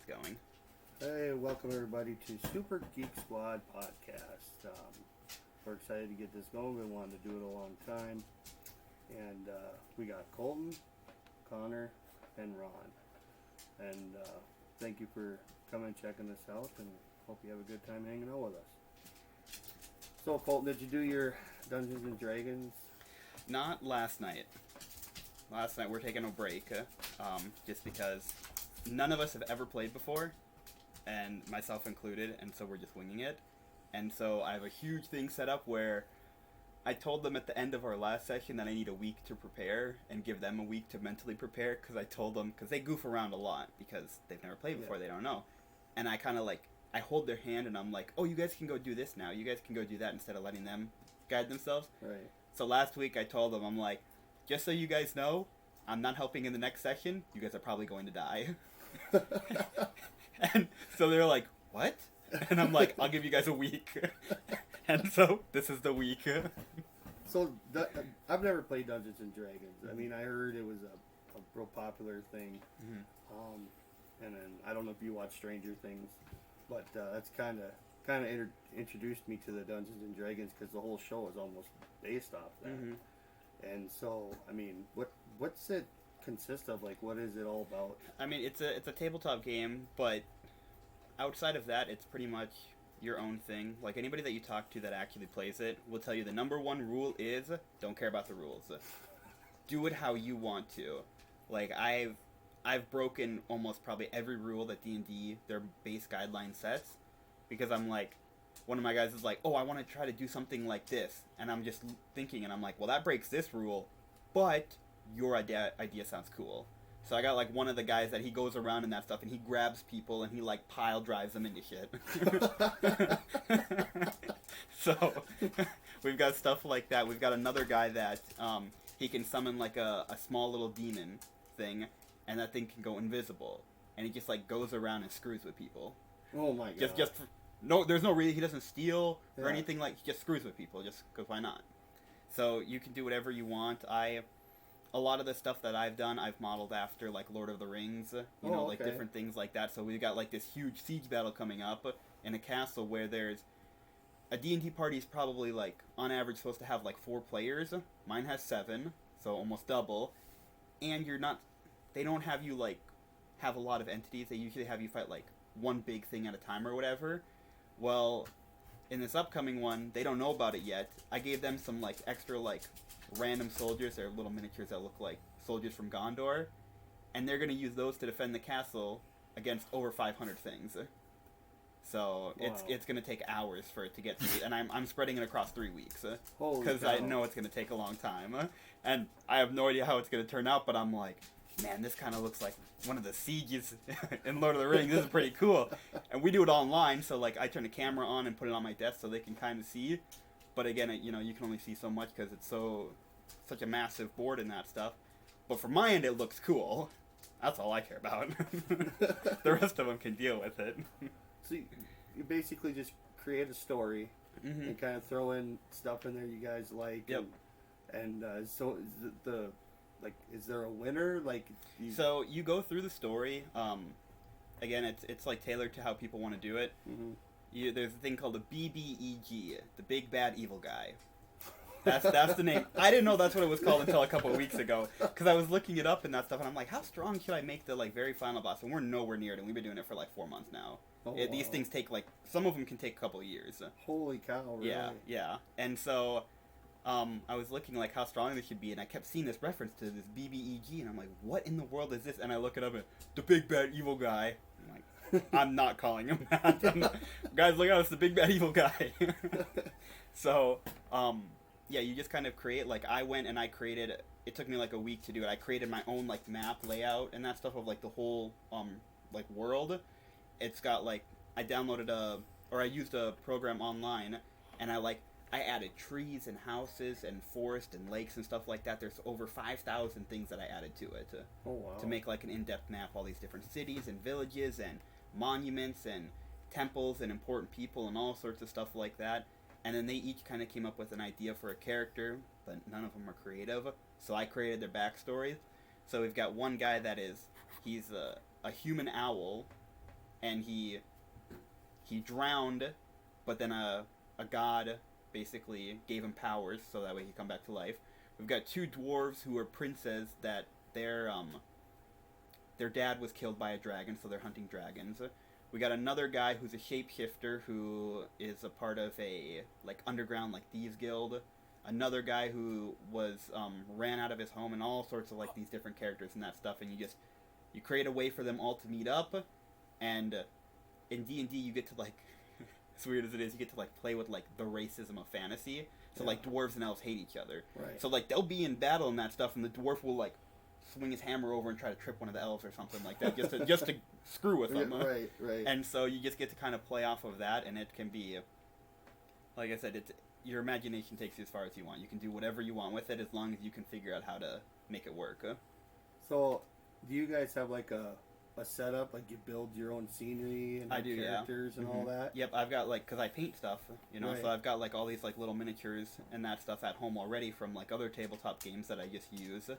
going. Hey, welcome everybody to Super Geek Squad Podcast. We're excited to get this going. We wanted to do it a long time. And we got Colten, Connor, and Ron. And thank you for coming and checking this out, and hope you have a good time hanging out with us. So, Colten, did you do your Dungeons and Dragons? Not last night. Last night we're taking a break, just because none of us have ever played before, and myself included, and so we're just winging it. And so I have a huge thing set up where I told them at the end of our last session that I need a week to prepare and give them a week to mentally prepare, because I told them, because they goof around a lot because they've never played before, they don't know. And I kind of I hold their hand and I'm like, oh, you guys can go do this now, you guys can go do that, instead of letting them guide themselves. Right. So last week I told them, I'm like, just so you guys know, I'm not helping in the next session, you guys are probably going to die. And so they're like, what? And I'm like, I'll give you guys a week. And so this is the week. So, I've never played Dungeons and Dragons. I mean, I heard it was a real popular thing. Mm-hmm. And then, I don't know if you watch Stranger Things, but that's kind of introduced me to the Dungeons and Dragons, because the whole show is almost based off that. Mm-hmm. And so, I mean, what's it consist of? Like, what is it all about? I mean, it's a tabletop game, but outside of that, it's pretty much your own thing. Like, anybody that you talk to that actually plays it will tell you the number one rule is don't care about the rules. Do it how you want to. Like, I've broken almost probably every rule that DnD, their base guideline sets, because I'm like, one of my guys is like, oh, I want to try to do something like this, and I'm just thinking, and I'm like, well, that breaks this rule, but your idea sounds cool. So I got like one of the guys that he goes around and that stuff, and he grabs people and he like pile drives them into shit. So we've got stuff like that. We've got another guy that he can summon like a small little demon thing, and that thing can go invisible, and he just like goes around and screws with people. Oh my god! No, there's no reason. He doesn't steal or anything. Like, he just screws with people, just because why not? So you can do whatever you want. A lot of the stuff that I've done, I've modeled after, like, Lord of the Rings, like, different things like that. So we've got, like, this huge siege battle coming up in a castle where there's... A D&D party is probably, like, on average supposed to have, like, 4 players. Mine has 7, so almost double. And you're not... They don't have you, like, have a lot of entities. They usually have you fight, like, one big thing at a time or whatever. Well, in this upcoming one, they don't know about it yet. I gave them some, like, extra, like... random soldiers. They're little miniatures that look like soldiers from Gondor, and they're going to use those to defend the castle against over 500 things. So it's going to take hours for it to get through, and I'm spreading it across 3 weeks because I know it's going to take a long time, and I have no idea how it's going to turn out. But I'm like, man, this kind of looks like one of the sieges in Lord of the Rings. This is pretty cool, and we do it online. So like, I turn the camera on and put it on my desk so they can kind of see. But again, you can only see so much because it's such a massive board and that stuff. But from my end, it looks cool. That's all I care about. The rest of them can deal with it. So you basically just create a story and kind of throw in stuff in there you guys like. Yep. And so is there a winner? Like, so you go through the story. Again, it's like tailored to how people want to do it. Mm-hmm. There's a thing called the BBEG, the Big Bad Evil Guy. That's the name. I didn't know that's what it was called until a couple of weeks ago, because I was looking it up and that stuff, and I'm like, how strong should I make the like very final boss? And we're nowhere near it, and we've been doing it for like 4 months now. Wow. These things take some of them can take a couple of years. Holy cow! Really? Yeah. And so, I was looking like how strong this should be, and I kept seeing this reference to this BBEG, and I'm like, what in the world is this? And I look it up, and the Big Bad Evil Guy. I'm like, I'm not calling him that. Guys, look out, it's the Big Bad Evil Guy. So, yeah, you just kind of create, like, I went and I created, it took me like a week to do it. I created my own, like, map layout and that stuff of, like, the whole, like, world. It's got, like, I used a program online, and I added trees and houses and forest and lakes and stuff like that. There's over 5,000 things that I added to it. Oh, wow. To make, like, an in-depth map, all these different cities and villages and monuments and temples and important people and all sorts of stuff like that. And then they each kind of came up with an idea for a character, but none of them are creative. So I created their backstories. So we've got one guy he's a human owl and he drowned, but then a god basically gave him powers so that way he come back to life. We've got 2 dwarves who are princes that their dad was killed by a dragon, so they're hunting dragons. We got another guy who's a shapeshifter who is a part of a like underground like thieves guild. Another guy who was ran out of his home, and all sorts of like these different characters and that stuff. And you create a way for them all to meet up. And in D&D you get to like, as weird as it is, you get to like play with like the racism of fantasy. So like dwarves and elves hate each other. Right. So like they'll be in battle and that stuff, and the dwarf will like swing his hammer over and try to trip one of the elves or something like that, just to screw with them. Right. And so you just get to kind of play off of that, and it can be, like I said, your imagination takes you as far as you want. You can do whatever you want with it as long as you can figure out how to make it work. So, do you guys have like a setup, like you build your own scenery and like characters and all that? Yep, I've got like, because I paint stuff, so I've got like all these like little miniatures and that stuff at home already from like other tabletop games that I just use.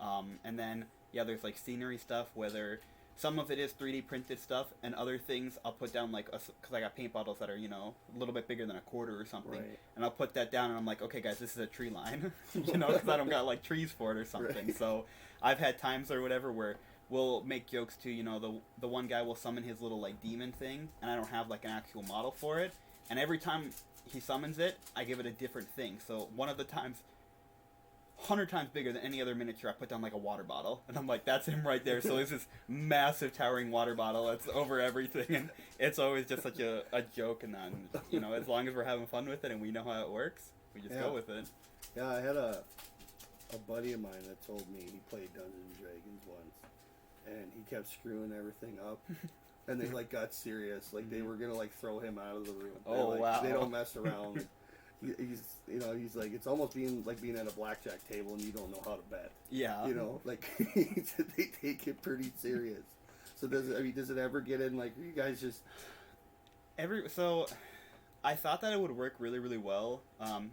And then there's like scenery stuff, whether some of it is 3D printed stuff, and other things I'll put down like, because I got paint bottles that are a little bit bigger than a quarter or something, and I'll put that down and I'm like, okay guys, this is a tree line, because I don't got like trees for it or something. So I've had times or whatever where we'll make jokes too, the one guy will summon his little like demon thing, and I don't have like an actual model for it, and every time he summons it, I give it a different thing. So one of the times, 100 times bigger than any other miniature, I put down like a water bottle, and I'm like, that's him right there. So it's this massive towering water bottle that's over everything, and it's always just such a joke. And then as long as we're having fun with it and we know how it works, we just go with it. Yeah, I had a buddy of mine that told me he played Dungeons and Dragons once, and he kept screwing everything up, and they like got serious, like they were gonna like throw him out of the room. Wow! They don't mess around. He's like, it's almost being at a blackjack table and you don't know how to bet. Yeah. Like they take it pretty serious. So does it ever get in like, you guys just so I thought that it would work really, really well.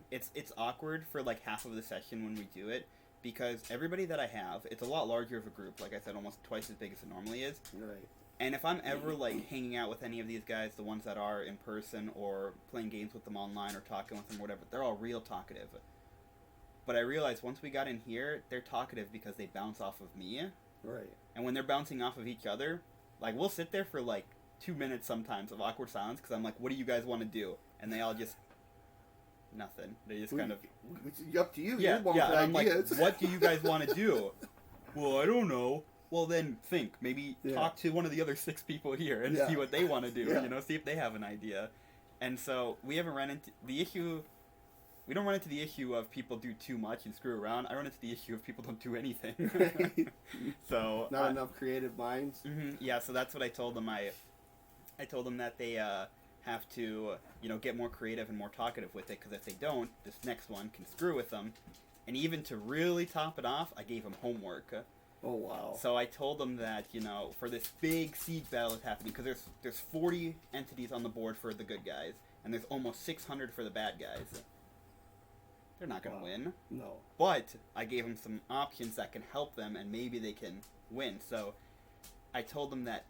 It's awkward for like half of the session when we do it, because everybody that I have, it's a lot larger of a group. Like I said, almost twice as big as it normally is. Right. And if I'm ever like hanging out with any of these guys, the ones that are in person or playing games with them online or talking with them or whatever, they're all real talkative. But I realized once we got in here, they're talkative because they bounce off of me. Right. And when they're bouncing off of each other, like we'll sit there for like 2 minutes sometimes of awkward silence because I'm like, what do you guys want to do? And they all just, nothing. They just kind of... It's up to you. Yeah, and I'm like, what do you guys want to do? Well, I don't know. Well, then think. Maybe talk to one of the other 6 people here and see what they want to do. See if they have an idea. And so we haven't run into the issue. We don't run into the issue of people do too much and screw around. I run into the issue of people don't do anything. So not enough creative minds. Yeah. So that's what I told them. I told them that they have to get more creative and more talkative with it, because if they don't, this next one can screw with them. And even to really top it off, I gave them homework. Oh, wow. So I told them that, for this big siege battle that's happening, because there's 40 entities on the board for the good guys, and there's almost 600 for the bad guys. They're not going to win. No. But I gave them some options that can help them, and maybe they can win. So I told them that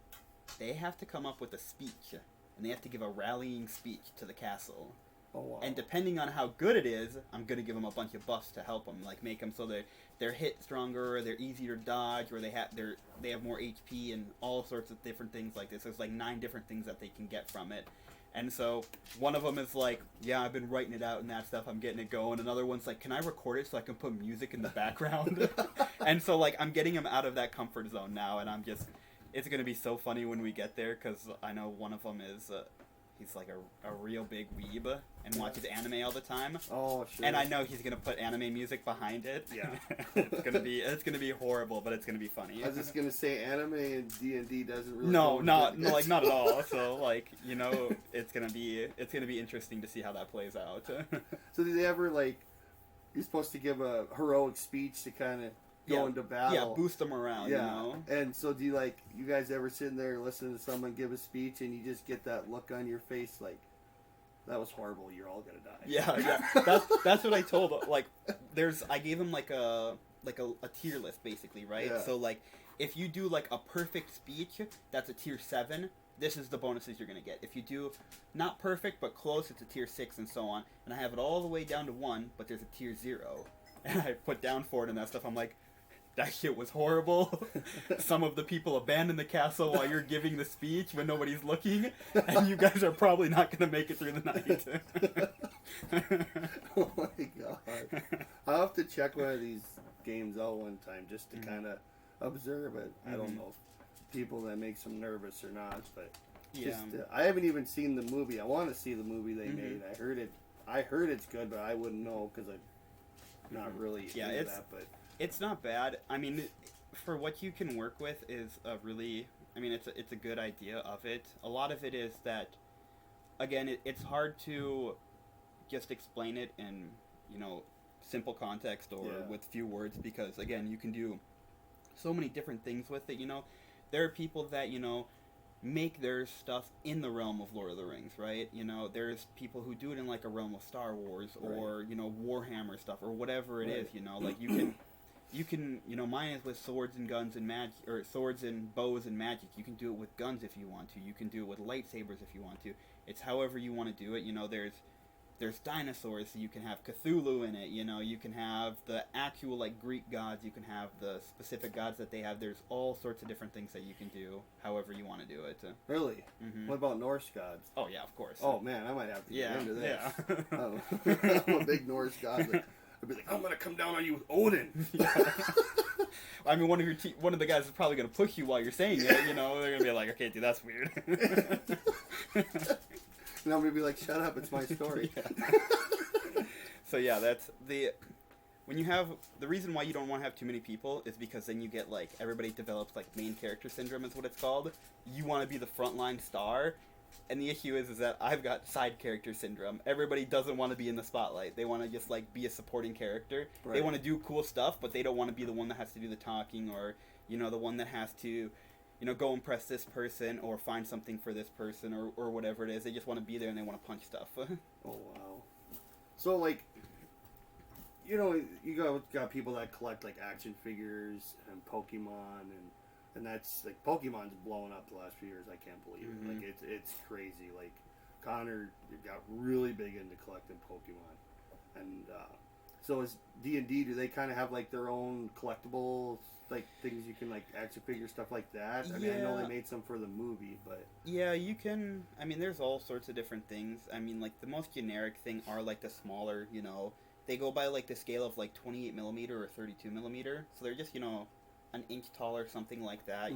they have to come up with a speech, and they have to give a rallying speech to the castle. Oh, wow. And depending on how good it is, I'm going to give them a bunch of buffs to help them, like make them so they're hit stronger, or they're easier to dodge, or they have more HP, and all sorts of different things like this. There's like 9 different things that they can get from it. And so one of them is like, yeah, I've been writing it out and that stuff, I'm getting it going. Another one's like, can I record it so I can put music in the background? And so like I'm getting them out of that comfort zone now, and it's going to be so funny when we get there, because I know one of them is... he's like a real big weeb and watches anime all the time. Oh, sure. And I know he's gonna put anime music behind it. Yeah. it's gonna be horrible, but it's gonna be funny. I was just gonna say, anime and DnD doesn't really. No, not at all. So like it's gonna be interesting to see how that plays out. So did they ever you're supposed to give a heroic speech to kind of go into battle? Yeah, boost them around. Yeah. And so do you you guys ever sitting there listening to someone give a speech and you just get that look on your face like, that was horrible, you're all gonna die? Yeah. That's what I told them. Like, I gave them a tier list basically, right? Yeah. So if you do a perfect speech, that's a tier 7. this is the bonuses you're going to get. If you do not perfect but close, it's a tier 6 and so on. And I have it all the way down to 1, but there's a tier 0. And I put down for it and that stuff. I'm like, that shit was horrible. Some of the people abandon the castle while you're giving the speech when nobody's looking, and you guys are probably not going to make it through the night. Oh my god. I'll have to check one of these games out one time just to kind of observe it. I don't know if people that makes them nervous or not, but just, I haven't even seen the movie. I want to see the movie they made. I heard it's good, but I wouldn't know because I'm not really into that, but... It's not bad. I mean, for what you can work with is a really... I mean, it's a good idea of it. A lot of it is that, again, it's hard to just explain it in, simple context or with few words because, again, you can do so many different things with it, There are people that, make their stuff in the realm of Lord of the Rings, right? There's people who do it in, like, a realm of Star Wars or, Warhammer stuff or whatever it is, Like, you can, mine is with swords and guns and magic, or swords and bows and magic. You can do it with guns if you want to. You can do it with lightsabers if you want to. It's however you want to do it. There's dinosaurs, so you can have Cthulhu in it. You can have the actual, like, Greek gods. You can have the specific gods that they have. There's all sorts of different things that you can do however you want to do it. Really? What about Norse gods? Oh, yeah, of course. Oh, man, I might have to get into this. Yeah. I'm a big Norse god. Like, I'd be like, I'm gonna come down on you with Odin. I mean, one of the guys is probably gonna push you while you're saying it. They're gonna be like, okay, dude, that's weird. And I'm gonna be like, shut up, it's my story. So yeah, that's when you have the reason why you don't want to have too many people is because then you get like everybody develops like main character syndrome is what it's called. You want to be the frontline star. And the issue is that I've got side character syndrome. Everybody doesn't want to be in the spotlight. They want to just, like, be a supporting character. Right. They want to do cool stuff, but they don't want to be the one that has to do the talking or, the one that has to, go impress this person or find something for this person or whatever it is. They just want to be there and they want to punch stuff. Oh, wow. So, like, you got people that collect, like, action figures and Pokemon and that's, like, Pokemon's blowing up the last few years. I can't believe it. Like, it's crazy. Like, Connor got really big into collecting Pokemon. And, so is D&D, do they kind of have, like, their own collectibles, like, things you can, like, action figure, stuff like that? I mean, I know they made some for the movie, but... Yeah, you can... I mean, there's all sorts of different things. I mean, like, the most generic thing are, like, the smaller, They go by, like, the scale of, like, 28 millimeter or 32 millimeter. So they're just, an inch tall or something like that,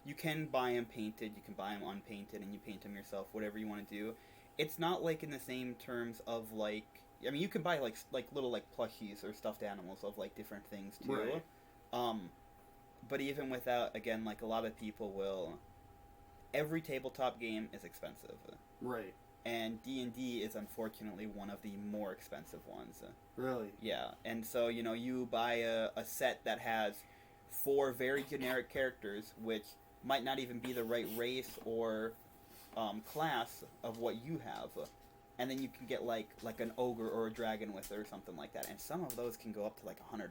You can buy them painted, you can buy them unpainted, and you paint them yourself, whatever you want to do. It's not, like, in the same terms of, like... I mean, you can buy, like little, like, plushies or stuffed animals of, like, different things, too. Right. But even without, again, like, a lot of people will... Every tabletop game is expensive. Right. And D&D is, unfortunately, one of the more expensive ones. Really? Yeah. And so, you buy a set that has 4 very generic characters, which might not even be the right race or class of what you have, and then you can get like an ogre or a dragon with it or something like that, and some of those can go up to like $100.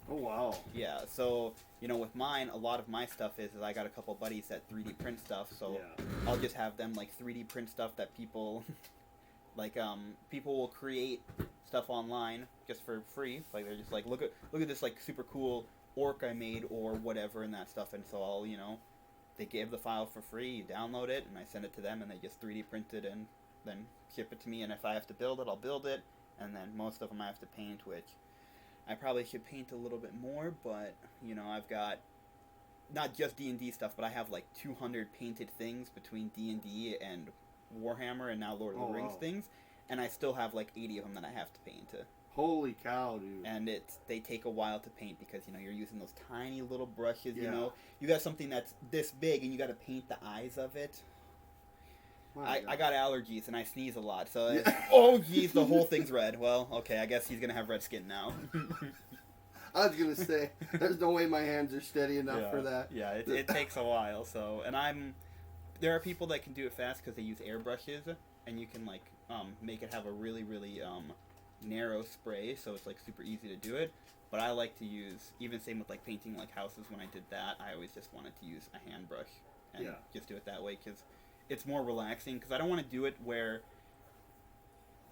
Oh wow! Yeah, so with mine, a lot of my stuff is I got a couple buddies that 3D print stuff, so I'll just have them like 3D print stuff that people like people will create stuff online just for free. Like they're just like look at this like super cool orc I made or whatever and that stuff, and so I'll they give the file for free, you download it, and I send it to them, and they just 3D print it and then ship it to me, and if I have to build it, I'll build it, and then most of them I have to paint, which I probably should paint a little bit more, but I've got not just D&D stuff, but I have like 200 painted things between D&D and Warhammer and now Lord of the Rings things, and I still have like 80 of them that I have to paint. Holy cow, dude. And they take a while to paint because, you're using those tiny little brushes, You got something that's this big and you got to paint the eyes of it. I got allergies and I sneeze a lot, so oh geez, the whole thing's red. Well, okay, I guess he's going to have red skin now. I was going to say, there's no way my hands are steady enough for that. Yeah, it takes a while, so, and there are people that can do it fast because they use airbrushes, and you can, like, make it have a really, really, narrow spray, so it's like super easy to do it. But I like to use, even same with like painting like houses, when I did that, I always just wanted to use a hand brush and just do it that way because it's more relaxing. Because I don't want to do it where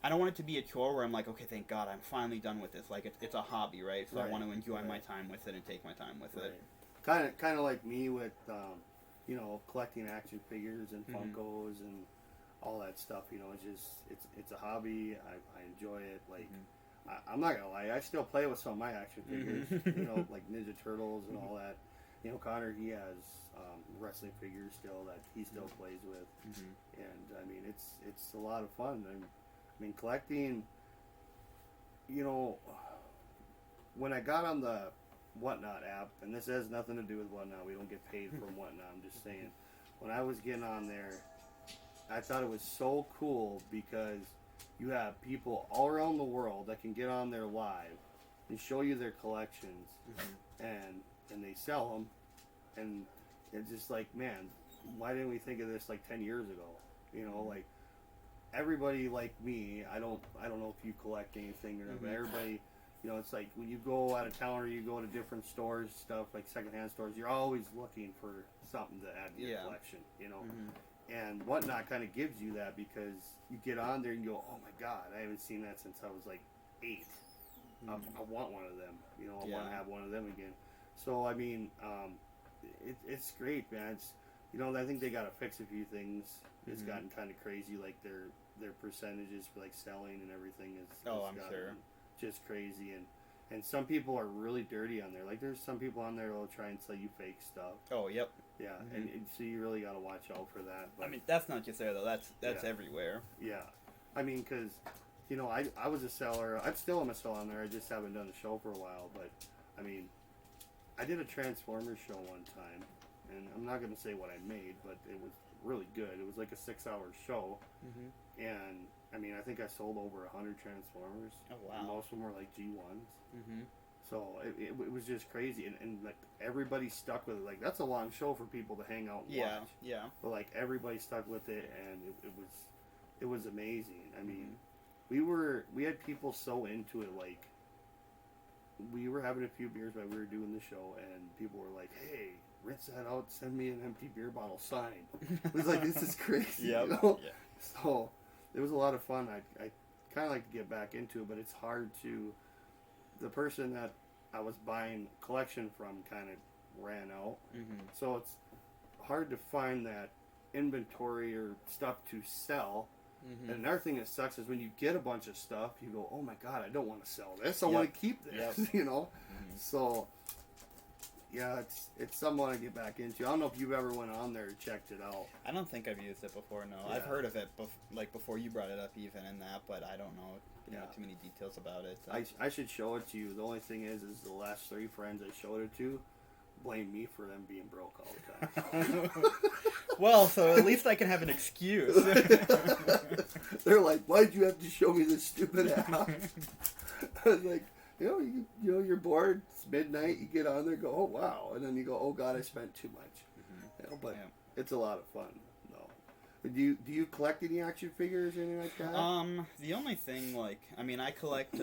I don't want it to be a chore where I'm like, okay, thank God, I'm finally done with this. Like it's a hobby, right? So I want to enjoy my time with it and take my time with it. Kind of like me with collecting action figures and Funkos and all that stuff. It's a hobby. I enjoy it. Like I'm not gonna lie, I still play with some of my action figures. Like Ninja Turtles and all that. Connor, he has wrestling figures still that he still plays with, and I mean it's a lot of fun. I mean collecting. When I got on the Whatnot app, and this has nothing to do with Whatnot, we don't get paid from Whatnot, I'm just saying, when I was getting on there, I thought it was so cool because you have people all around the world that can get on there live and show you their collections, and they sell them, and it's just like, man, why didn't we think of this like 10 years ago? Like everybody like me, I don't know if you collect anything or not, but everybody. It's like when you go out of town or you go to different stores, stuff like secondhand stores, you're always looking for something to add to your collection, And Whatnot kind of gives you that because you get on there and you go, oh my God, I haven't seen that since I was like 8. I want one of them, I want to have one of them again. So, I mean, it's great, man. I think they got to fix a few things. It's gotten kind of crazy, like their percentages for like selling and everything I'm sure. Just crazy, and some people are really dirty on there. Like there's some people on there that'll try and sell you fake stuff. Oh, yep. Yeah, and so you really got to watch out for that. But, I mean, that's not just there though. That's everywhere. Yeah, I mean, because I was a seller. I still am a seller on there. I just haven't done a show for a while. But I mean, I did a Transformers show one time, and I'm not gonna say what I made, but it was really good. It was like a 6-hour show, and I mean, I think I sold over 100 Transformers. Oh, wow. And most of them were like G1s. So it was just crazy. And like everybody stuck with it. Like that's a long show for people to hang out and watch. Yeah. But like everybody stuck with it, and it was amazing. I mean, we had people so into it. Like we were having a few beers while we were doing the show, and people were like, hey, rinse that out, send me an empty beer bottle signed. It was like, this is crazy. Yeah. So it was a lot of fun. I kind of like to get back into it, but it's hard to. The person that I was buying collection from kind of ran out, so it's hard to find that inventory or stuff to sell. And another thing that sucks is when you get a bunch of stuff, you go, "Oh my God, I don't want to sell this. I want to keep this." So yeah, it's something I want to get back into. I don't know if you've ever went on there and checked it out. I don't think I've used it before. No, I've heard of it, before you brought it up, even in that, but I don't know. Too many details about it. So. I should show it to you. The only thing is the last 3 friends I showed it to blame me for them being broke all the time. Well, so at least I can have an excuse. They're like, why'd you have to show me this stupid app? I was like, you're bored. It's midnight. You get on there, go, oh wow, and then you go, oh God, I spent too much. But it's a lot of fun. Do you collect any action figures or anything like that? The only thing, I collect,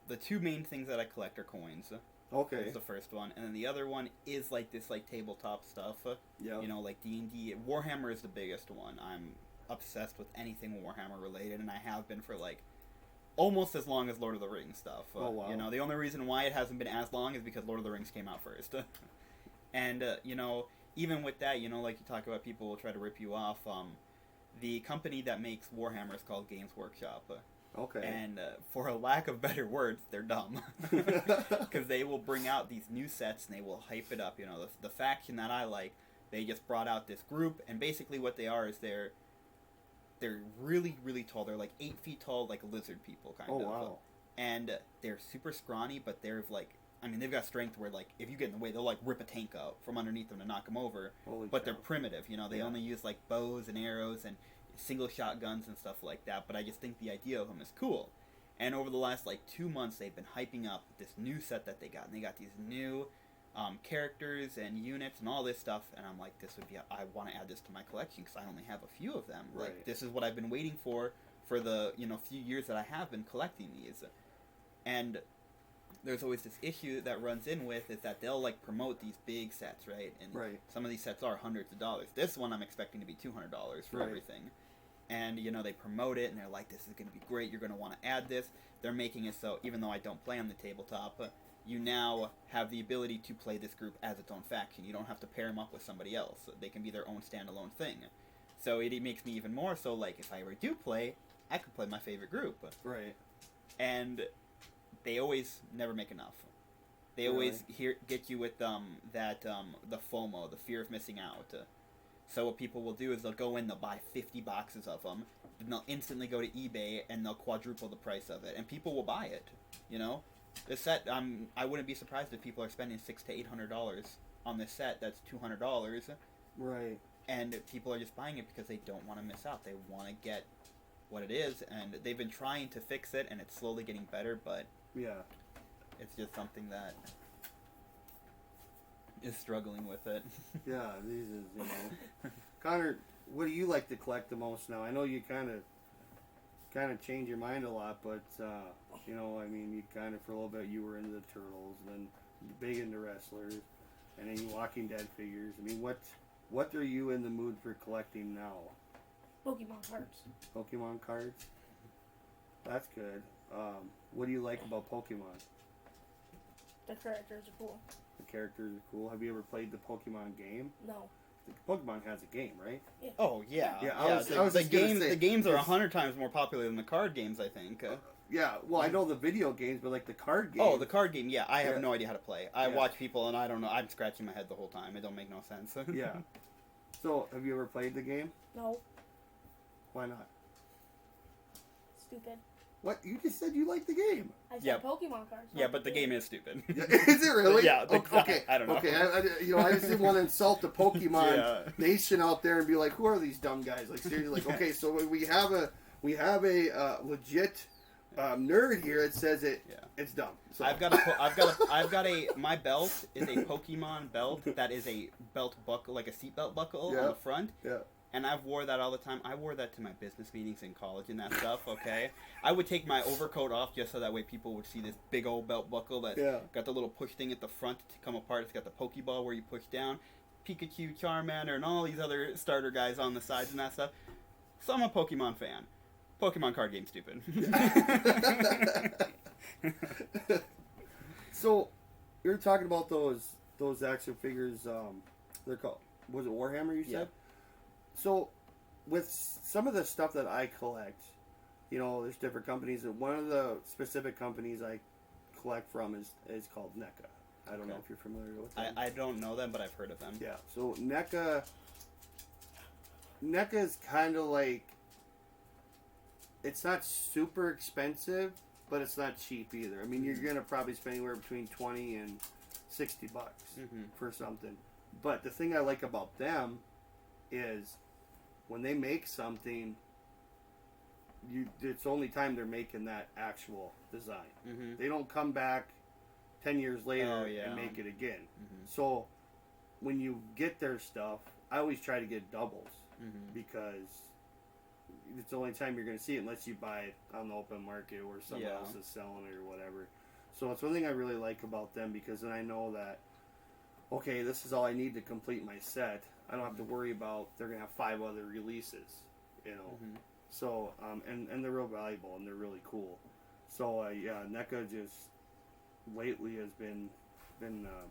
the 2 main things that I collect are coins. Okay. That's the first one. And then the other one is, this, tabletop stuff. Yeah. Like DnD. Warhammer is the biggest one. I'm obsessed with anything Warhammer related, and I have been for, almost as long as Lord of the Rings stuff. Oh, wow. The only reason why it hasn't been as long is because Lord of the Rings came out first. And, even with that, like you talk about, people will try to rip you off. The company that makes Warhammer is called Games Workshop. Okay. And for a lack of better words, they're dumb. Because they will bring out these new sets and they will hype it up. The faction that I like, they just brought out this group, and basically what they are is they're really, really tall. They're 8 feet tall, like lizard people, kind of. Oh, wow. And they're super scrawny, but they're they've got strength where, if you get in the way, they'll, rip a tank out from underneath them to knock them over. But they're primitive, they only use, bows and arrows and single shotguns and stuff like that. But I just think the idea of them is cool. And over the last, 2 months, they've been hyping up this new set that they got. And they got these new characters and units and all this stuff. And I'm like, I want to add this to my collection because I only have a few of them. Right. This is what I've been waiting for the, few years that I have been collecting these. And there's always this issue that runs in with is that they'll like promote these big sets, right? And Right. some of these sets are hundreds of dollars. This one I'm expecting to be $200 for Right. everything. And, you know, they promote it, and they're like, this is going to be great, you're going to want to add this. They're making it so, even though I don't play on the tabletop, you now have the ability to play this group as its own faction. You don't have to pair them up with somebody else. They can be their own standalone thing. So it makes me even more so, like, if I ever do play, I can play my favorite group. Right. And they always never make enough. They always get you with the FOMO, the fear of missing out. So what people will do is they'll go in, they'll buy 50 boxes of them, then they'll instantly go to eBay and they'll quadruple the price of it, and people will buy it. You know, this set, I wouldn't be surprised if people are spending $600 to $800 on this set. That's $200. Right. And people are just buying it because they don't want to miss out. They want to get what it is, and they've been trying to fix it, and it's slowly getting better, but yeah, it's just something that is struggling with it. Yeah, these is, you know. Connor, what do you like to collect the most now? I know you kind of change your mind a lot, but you know, I mean, you kind of for a little bit you were into the Turtles, then big into wrestlers, and then you Walking Dead figures. I mean, what are you in the mood for collecting now? Pokemon cards. Pokemon cards. That's good. What do you like about Pokemon? The characters are cool. The characters are cool. Have you ever played the Pokemon game? No. Pokemon has a game, right? Yeah. Oh yeah, Yeah, I was just the gonna games. say, The games are it's- 100 times more popular than the card games, I think. Yeah, well, I know the video games, but like the card game. Oh, the card game. Yeah, I have Yeah. no idea how to play. I Yeah. watch people, and I don't know. I'm scratching my head the whole time. It don't make no sense. Yeah. So, have you ever played the game? No. Why not? Stupid. What? You just said you like the game. I said Yeah. Pokemon cards. Yeah, not but the game is stupid. Is it really? Yeah, Okay. I don't know. Okay. You know, I just didn't want to insult the Pokemon Yeah. nation out there and be like, "Who are these dumb guys?" Like seriously. Like, Yeah. okay, so we have a legit nerd here that says Yeah. it's dumb. So My belt is a Pokemon belt that is a belt buckle, like a seatbelt buckle Yeah. on the front. Yeah. And I've wore that all the time. I wore that to my business meetings in college and that stuff, okay? I would take my overcoat off just so that way people would see this big old belt buckle that's Yeah. got the little push thing at the front to come apart. It's got the Pokeball where you push down. Pikachu, Charmander, and all these other starter guys on the sides and that stuff. So I'm a Pokemon fan. Pokemon card game stupid. So, you're talking about those action figures. They're called. Was it Warhammer? You said. Yeah. So, with some of the stuff that I collect, you know, there's different companies. And one of the specific companies I collect from is called NECA. I don't know Okay. if you're familiar with them. I don't know them, but I've heard of them. Yeah. So NECA is kind of like, it's not super expensive, but it's not cheap either. I mean, you're gonna probably spend anywhere between $20 and $60 Mm-hmm. for something. But the thing I like about them is when they make something, it's the only time they're making that actual design. Mm-hmm. They don't come back 10 years later Oh, yeah. and make it again. Mm-hmm. So when you get their stuff, I always try to get doubles Mm-hmm. because it's the only time you're going to see it unless you buy it on the open market or someone Yeah. else is selling it or whatever. So it's one thing I really like about them because then I know that, okay, this is all I need to complete my set. I don't have to worry about they're going to have 5 other releases, you know. Mm-hmm. So, and they're real valuable and they're really cool. So, yeah, NECA just lately has been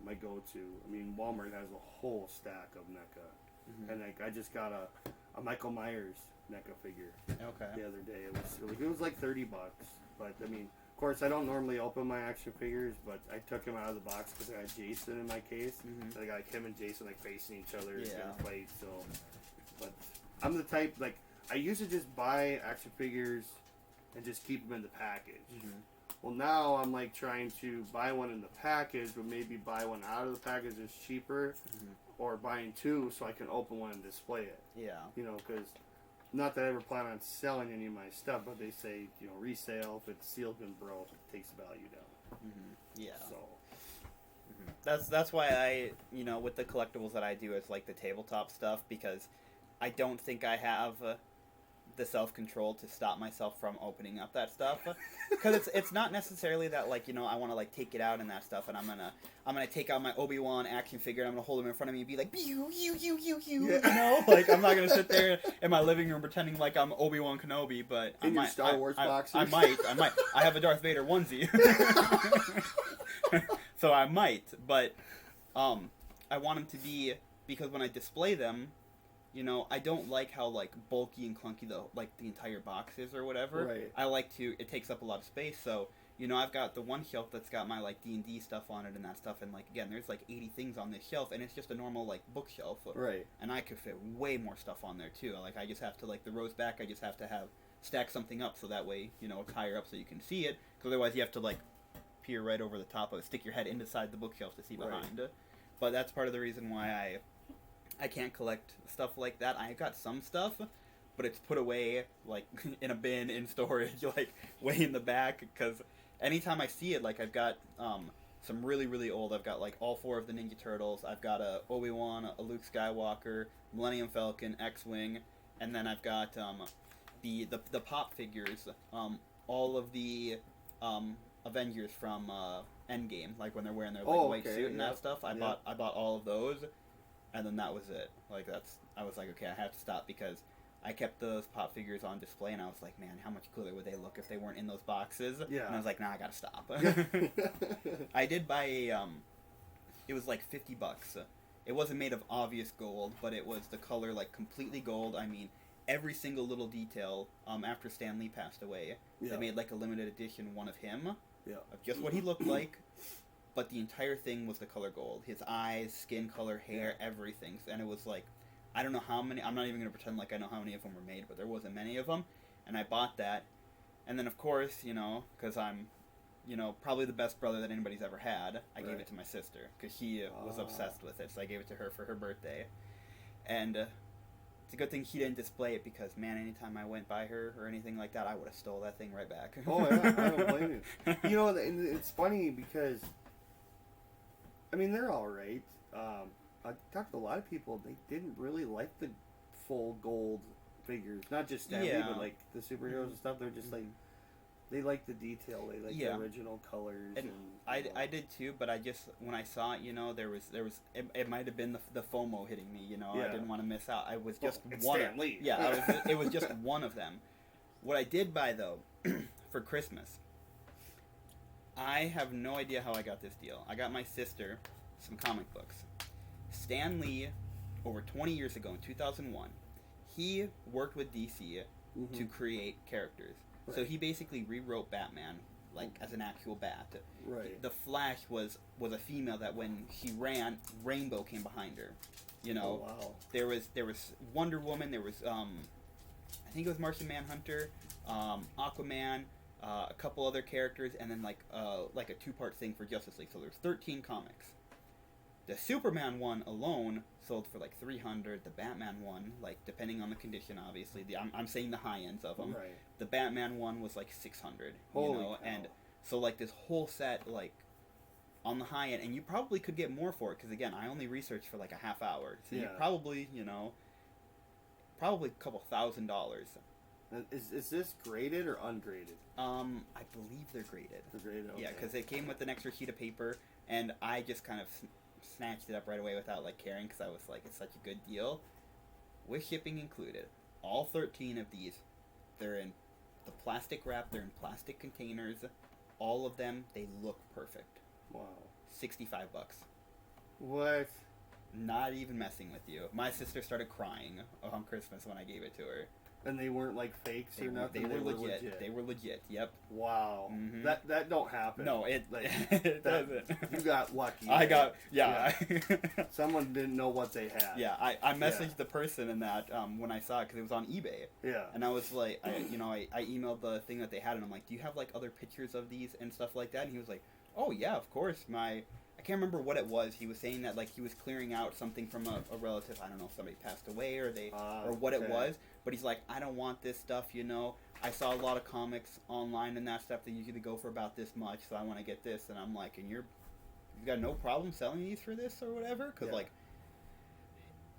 my go-to. I mean, Walmart has a whole stack of NECA. Mm-hmm. And like, I just got a Michael Myers NECA figure Okay. the other day. It was like $30, but I mean, of course, I don't normally open my action figures, but I took him out of the box because I had Jason in my case. Mm-hmm. So I got like, him and Jason like facing each other in Yeah. a fight. So, but I'm the type like I used to just buy action figures and just keep them in the package. Mm-hmm. Well, now I'm like trying to buy one in the package, but maybe buy one out of the package is cheaper, Mhm. or buying 2 so I can open one and display it. Yeah. You know, because not that I ever plan on selling any of my stuff, but they say, you know, resale if it's sealed and broke, it takes the value down. Mm-hmm. Yeah. So, That's why I, you know, with the collectibles that I do, it's like the tabletop stuff, because I don't think I have the self-control to stop myself from opening up that stuff, because it's not necessarily that, like, you know, I want to, like, take it out and that stuff, and I'm gonna take out my Obi-Wan action figure and I'm gonna hold him in front of me and be like, you know, like, I'm not gonna sit there in my living room pretending like I'm Obi-Wan Kenobi, but in your Star Wars boxers. I might. I have a Darth Vader onesie, so I might, but I want them to be, because when I display them, you know, I don't like how, like, bulky and clunky the entire box is or whatever. Right. I like it takes up a lot of space, so, you know, I've got the one shelf that's got my, like, D&D stuff on it and that stuff, and, like, again, there's, like, 80 things on this shelf, and it's just a normal, like, bookshelf. Right. And I could fit way more stuff on there, too. Like, I just have to, like, the rows back, I just have to stack something up so that way, you know, it's higher up so you can see it, because otherwise you have to, like, peer right over the top of it, stick your head inside the bookshelf to see behind. Right. But that's part of the reason why I can't collect stuff like that. I got some stuff, but it's put away, like, in a bin in storage, like, way in the back, because anytime I see it, like, I've got some really, really old, I've got, like, all 4 of the Ninja Turtles, I've got a Obi-Wan, a Luke Skywalker, Millennium Falcon, X-Wing, and then I've got the pop figures, all of the Avengers from Endgame, like, when they're wearing their, like, white suit and that stuff. I bought all of those. And then that was it. Like, I was like, okay, I have to stop, because I kept those pop figures on display, and I was like, man, how much cooler would they look if they weren't in those boxes? Yeah. And I was like, nah, I gotta stop. I did buy it was like $50. It wasn't made of obvious gold, but it was the color, like, completely gold. I mean, every single little detail, after Stan Lee passed away, they made, like, a limited edition one of him, of just what he looked like. But the entire thing was the color gold. His eyes, skin color, hair, everything. And it was like, I don't know how many, I'm not even going to pretend like I know how many of them were made, but there wasn't many of them. And I bought that. And then, of course, you know, because I'm, you know, probably the best brother that anybody's ever had, I gave it to my sister, because she was obsessed with it. So I gave it to her for her birthday. And it's a good thing she didn't display it, because, man, anytime I went by her or anything like that, I would have stole that thing right back. Oh, yeah, I don't blame you. You know, it's funny, because I mean, they're all right. I talked to a lot of people. They didn't really like the full gold figures. Not just Stan Lee, but, like, the superheroes and stuff. They're just, like, they like the detail. They like the original colors. And I did, too, but I just, when I saw it, you know, there was it might have been the FOMO hitting me, you know. I didn't want to miss out. I was just one. Stan Lee. Yeah, it was just one of them. What I did buy, though, for Christmas, I have no idea how I got this deal. I got my sister some comic books. Stan Lee, over 20 years ago in 2001, he worked with DC to create characters. Right. So he basically rewrote Batman, like, as an actual bat. Right. The Flash was a female that when she ran, Rainbow came behind her. You know, oh, wow. There was Wonder Woman, there was I think it was Martian Manhunter, Aquaman, a couple other characters, and then like a 2-part thing for Justice League. So there's 13 comics. The Superman one alone sold for like $300. The Batman one, like, depending on the condition, obviously. I'm saying the high ends of them. Right. The Batman one was like $600. Holy you know, cow. and so like this whole set, like, on the high end, and you probably could get more for it, because again, I only researched for like a half hour. So you probably, you know, probably a couple $1,000. Is this graded or ungraded? I believe they're graded. They're graded, okay. Yeah, because it came with an extra sheet of paper, and I just kind of snatched it up right away without, like, caring, because I was like, it's such a good deal. With shipping included. All 13 of these, they're in the plastic wrap, they're in plastic containers. All of them, they look perfect. Wow. $65. What? Not even messing with you. My sister started crying on Christmas when I gave it to her. And they weren't like fakes or nothing? They were legit. They were legit, yep. Wow. Mm-hmm. That don't happen. No, it doesn't. You got lucky. I got, yeah. Someone didn't know what they had. Yeah, I messaged the person in that when I saw it, because it was on eBay. Yeah. And I was like, I emailed the thing that they had, and I'm like, do you have, like, other pictures of these and stuff like that? And he was like, oh, yeah, of course. I can't remember what it was. He was saying that, like, he was clearing out something from a relative. I don't know if somebody passed away or what it was. But he's like, I don't want this stuff, you know. I saw a lot of comics online and that stuff that usually go for about this much, so I want to get this. And I'm like, and you've got no problem selling these for this or whatever? Because, like,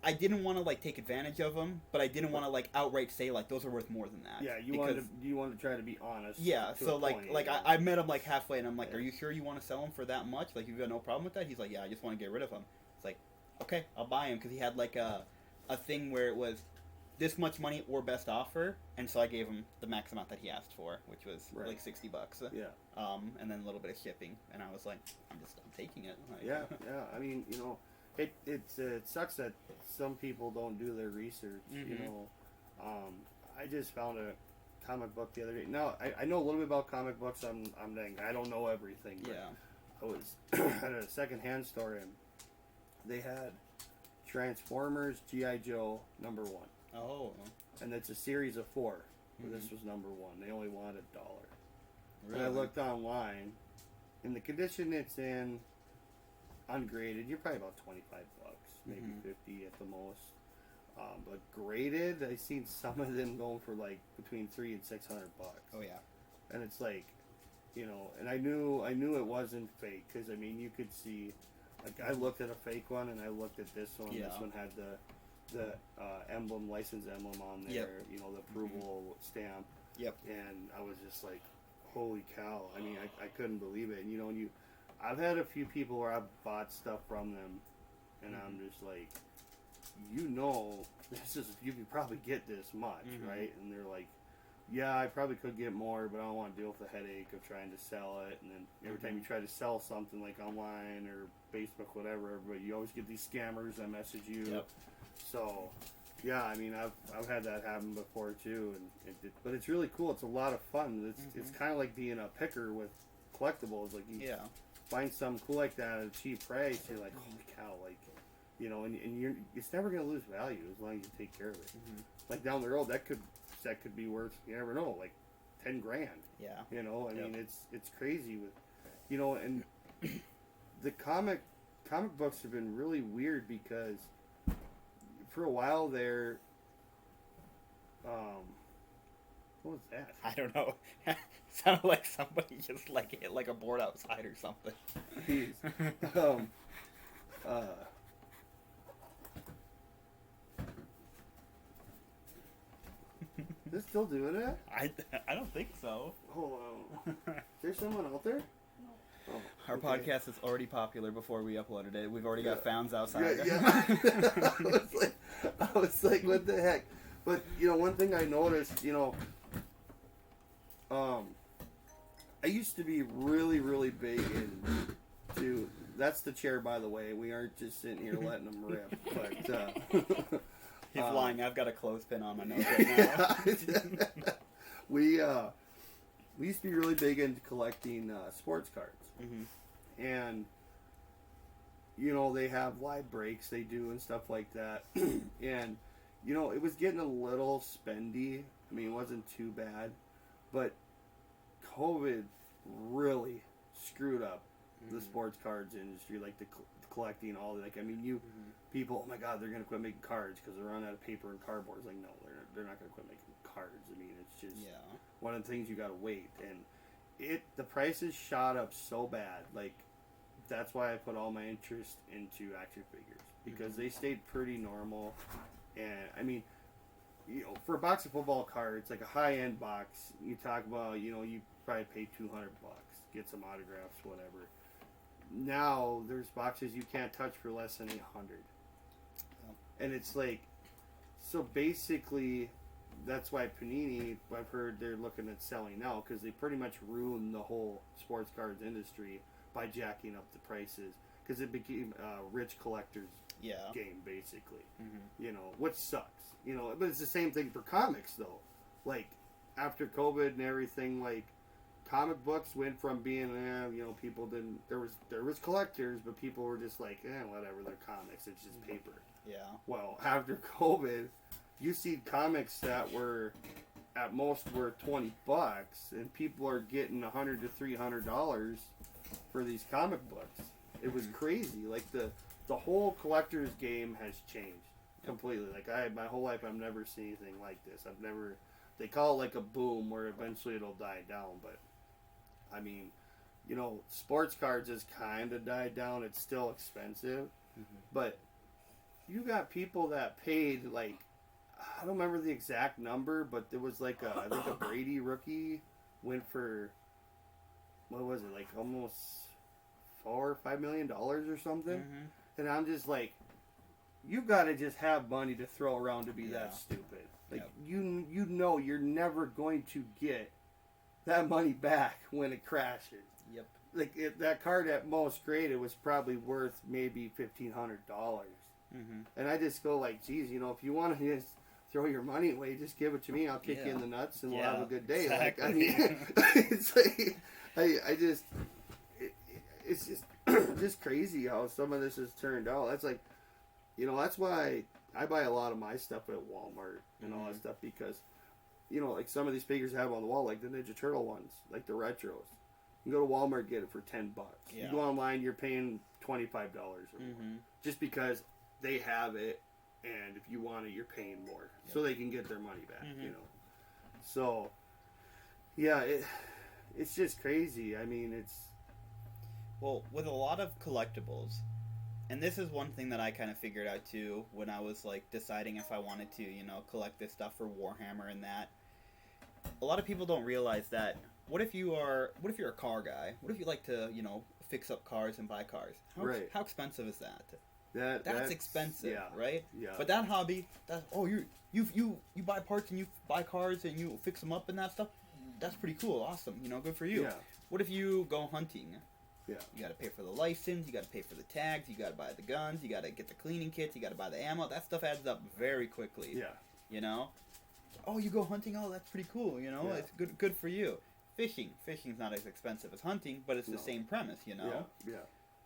I didn't want to like take advantage of them, but I didn't want to like outright say like those are worth more than that. Yeah, you wanted to try to be honest. Yeah, to so a point, I met him like halfway, and I'm like, Yeah. "Are you sure you want to sell him for that much? Like, you've got no problem with that?" He's like, "Yeah, I just want to get rid of him." It's like, okay, I'll buy him because he had like a thing where it was this much money or best offer, and so I gave him the max amount that he asked for, which was Right. like $60. Yeah. And then a little bit of shipping, and I was like, I'm taking it. Like, Yeah, yeah. I mean, it sucks that some people don't do their research. Mhm. I just found a comic book the other day. Now I know a little bit about comic books. I don't know everything. But yeah. I was at a secondhand store and they had Transformers G.I. Joe #1, Oh, and it's a series of 4. Mhm. This was #1. They only wanted $1. really? And I looked online, in the condition it's in, ungraded, you're probably about $25, maybe Mhm. $50 at the most. But graded, I've seen some of them going for like between $300 and $600. Oh yeah. And it's like, and I knew it wasn't fake because I mean you could see, like I looked at a fake one and I looked at this one. Yeah. This one had the emblem, license emblem on there. Yep. The approval stamp. Yep. And I was just like, holy cow! I mean, I couldn't believe it. And I've had a few people where I've bought stuff from them, and I'm just like, this is you could probably get this much, Mhm. right? And they're like, yeah, I probably could get more, but I don't want to deal with the headache of trying to sell it. And then every time you try to sell something like online or Facebook, whatever, but you always get these scammers that message you. Yep. So, yeah, I mean, I've had that happen before too, but it's really cool. It's a lot of fun. It's kind of like being a picker with collectibles. Like you Yeah. find something cool like that at a cheap price, you're like, holy cow, like, and it's never gonna lose value as long as you take care of it. Mhm. Like down the road, that could be worth, you never know, like $10,000. Yeah. I Yep. mean, it's crazy with, and the comic books have been really weird because for a while there, what was that? I don't know. Sounded like somebody just like hit like a board outside or something. Jeez. Is it still doing it? I don't think so. Hold on. Is there someone out there? Oh, Our okay. podcast is already popular before we uploaded it. We've already got Yeah. fans outside. Yeah. I was like, what the heck? But one thing I noticed, I used to be really, really big into. That's the chair, by the way. We aren't just sitting here letting them rip. But He's lying. I've got a clothespin on my nose right now. we used to be really big into collecting sports cards. Mm-hmm. And they have live breaks they do and stuff like that. And it was getting a little spendy. I mean, it wasn't too bad, but COVID really screwed up the sports cards industry, like the collecting, all that. Like, I mean, people, oh my God, they're gonna quit making cards because they're running out of paper and cardboard. It's like, no, they're not gonna quit making cards. I mean, it's just one of the things you gotta wait. And the prices shot up so bad. Like, that's why I put all my interest into action figures because they stayed pretty normal. And I mean, for a box of football cards, like a high-end box, you talk about, you probably pay $200, get some autographs, whatever. Now there's boxes you can't touch for less than $800, and it's like, so basically, that's why Panini, I've heard they're looking at selling now because they pretty much ruined the whole sports cards industry by jacking up the prices because it became a rich collectors game basically. Which sucks. But it's the same thing for comics though. Like after COVID and everything, like comic books went from being people didn't, there was collectors, but people were just like, whatever, they're comics, it's just paper. Well, after COVID, you see comics that were at most worth $20 and people are getting $100 to $300 for these comic books. It was crazy. Like the whole collector's game has changed completely. Like my whole life I've never seen anything like this. They call it like a boom where eventually it'll die down, but I mean, sports cards has kind of died down. It's still expensive, but you got people that paid like, I don't remember the exact number, but there was like I think a Brady rookie went for, what was it, like almost $4 or $5 million or something. Mm-hmm. And I'm just like, you got to just have money to throw around to be that stupid. Like you know you're never going to get that money back when it crashes. Yep. Like that card at most graded was probably worth maybe $1,500. Mm-hmm. And I just go like, geez, you know, if you want to just throw your money away, just give it to me. I'll kick you in the nuts and we'll have a good day. Exactly. Like, I mean, it's like, it's just just crazy how some of this has turned out. That's like, you know, that's why I buy a lot of my stuff at Walmart and all that stuff, because, you know, like some of these figures I have on the wall, like the Ninja Turtle ones, like the retros. You go to Walmart, get it for $10. Yeah. You go online, you're paying $25 or more, just because they have it, and if you want it, you're paying more, so they can get their money back. You know, so yeah, it's just crazy. I mean, it's well, with a lot of collectibles, and this is one thing that I kind of figured out too when I was like deciding if I wanted to, you know, collect this stuff for Warhammer and that. A lot of people don't realize that. What if you're a car guy? What if you like to, you know, fix up cars and buy cars? How expensive is that? That's expensive, right? Yeah. But that hobby, you buy parts and you buy cars and you fix them up and that stuff. That's pretty cool, awesome. You know, good for you. Yeah. What if you go hunting? Yeah. You got to pay for the license. You got to pay for the tags. You got to buy the guns. You got to get the cleaning kits. You got to buy the ammo. That stuff adds up very quickly. Yeah. You know. Oh, you go hunting. Oh, that's pretty cool. You know, it's good for you. Fishing's not as expensive as hunting, but it's the same premise. You know. Yeah.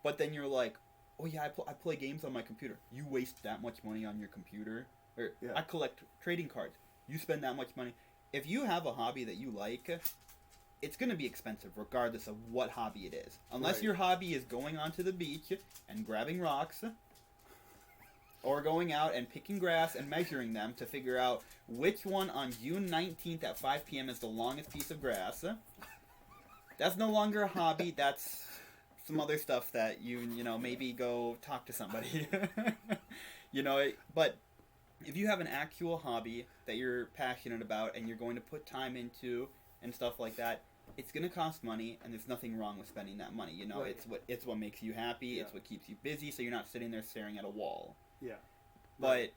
But then you're like, oh yeah, I play games on my computer. You waste that much money on your computer. Or I collect trading cards. You spend that much money. If you have a hobby that you like, it's going to be expensive regardless of what hobby it is. Unless your hobby is going onto the beach and grabbing rocks, or going out and picking grass and measuring them to figure out which one on June 19th at 5 p.m. is the longest piece of grass. That's no longer a hobby. That's some other stuff that you know, maybe go talk to somebody. You know, but if you have an actual hobby that you're passionate about and you're going to put time into and stuff like that, it's going to cost money, and there's nothing wrong with spending that money. You know, it's what makes you happy. It's what keeps you busy, so you're not sitting there staring at a wall. Yeah. But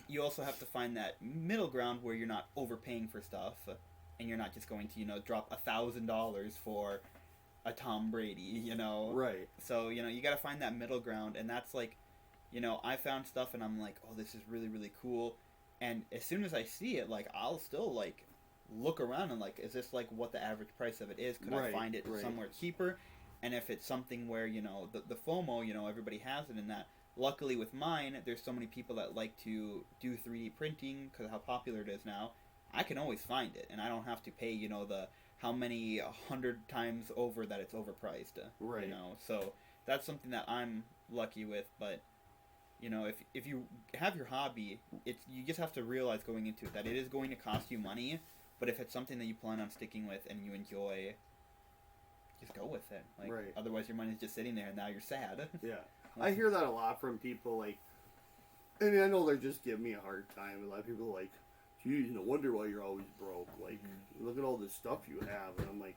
you also have to find that middle ground where you're not overpaying for stuff, and you're not just going to, you know, drop $1,000 for a Tom Brady, you know? Right. So, you know, you got to find that middle ground, and that's like, you know, I found stuff, and I'm like, oh, this is really, really cool. And as soon as I see it, like, I'll still, like, look around and, like, is this, like, what the average price of it is? Could I find it somewhere cheaper? And if it's something where, you know, the FOMO, you know, everybody has it in that. Luckily with mine, there's so many people that like to do 3D printing because of how popular it is now. I can always find it, and I don't have to pay, you know, the how many 100 times over that it's overpriced. Right. You know, so that's something that I'm lucky with. But, you know, if you have your hobby, you just have to realize going into it that it is going to cost you money. But if it's something that you plan on sticking with and you enjoy, just go with it. Like, otherwise your money's just sitting there and now you're sad. Yeah. I hear that a lot from people, like, and I know they're just giving me a hard time. A lot of people are like, geez, no wonder why you're always broke. Like, look at all this stuff you have. And I'm like,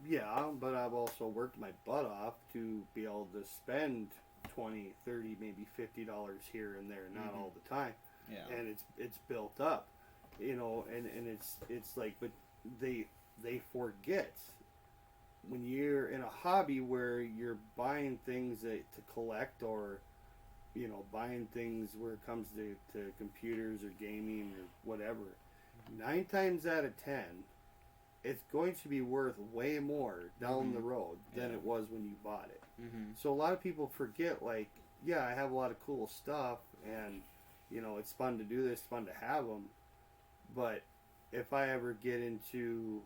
yeah, but I've also worked my butt off to be able to spend $20, $30, maybe $50 here and there, not all the time. Yeah. And it's built up, you know, and it's like, but they forget when you're in a hobby where you're buying things to collect, or, you know, buying things where it comes to computers or gaming or whatever, 9 times out of 10, it's going to be worth way more down the road than it was when you bought it. So a lot of people forget, like, yeah, I have a lot of cool stuff, and, you know, it's fun to do this, fun to have them, but if I ever get into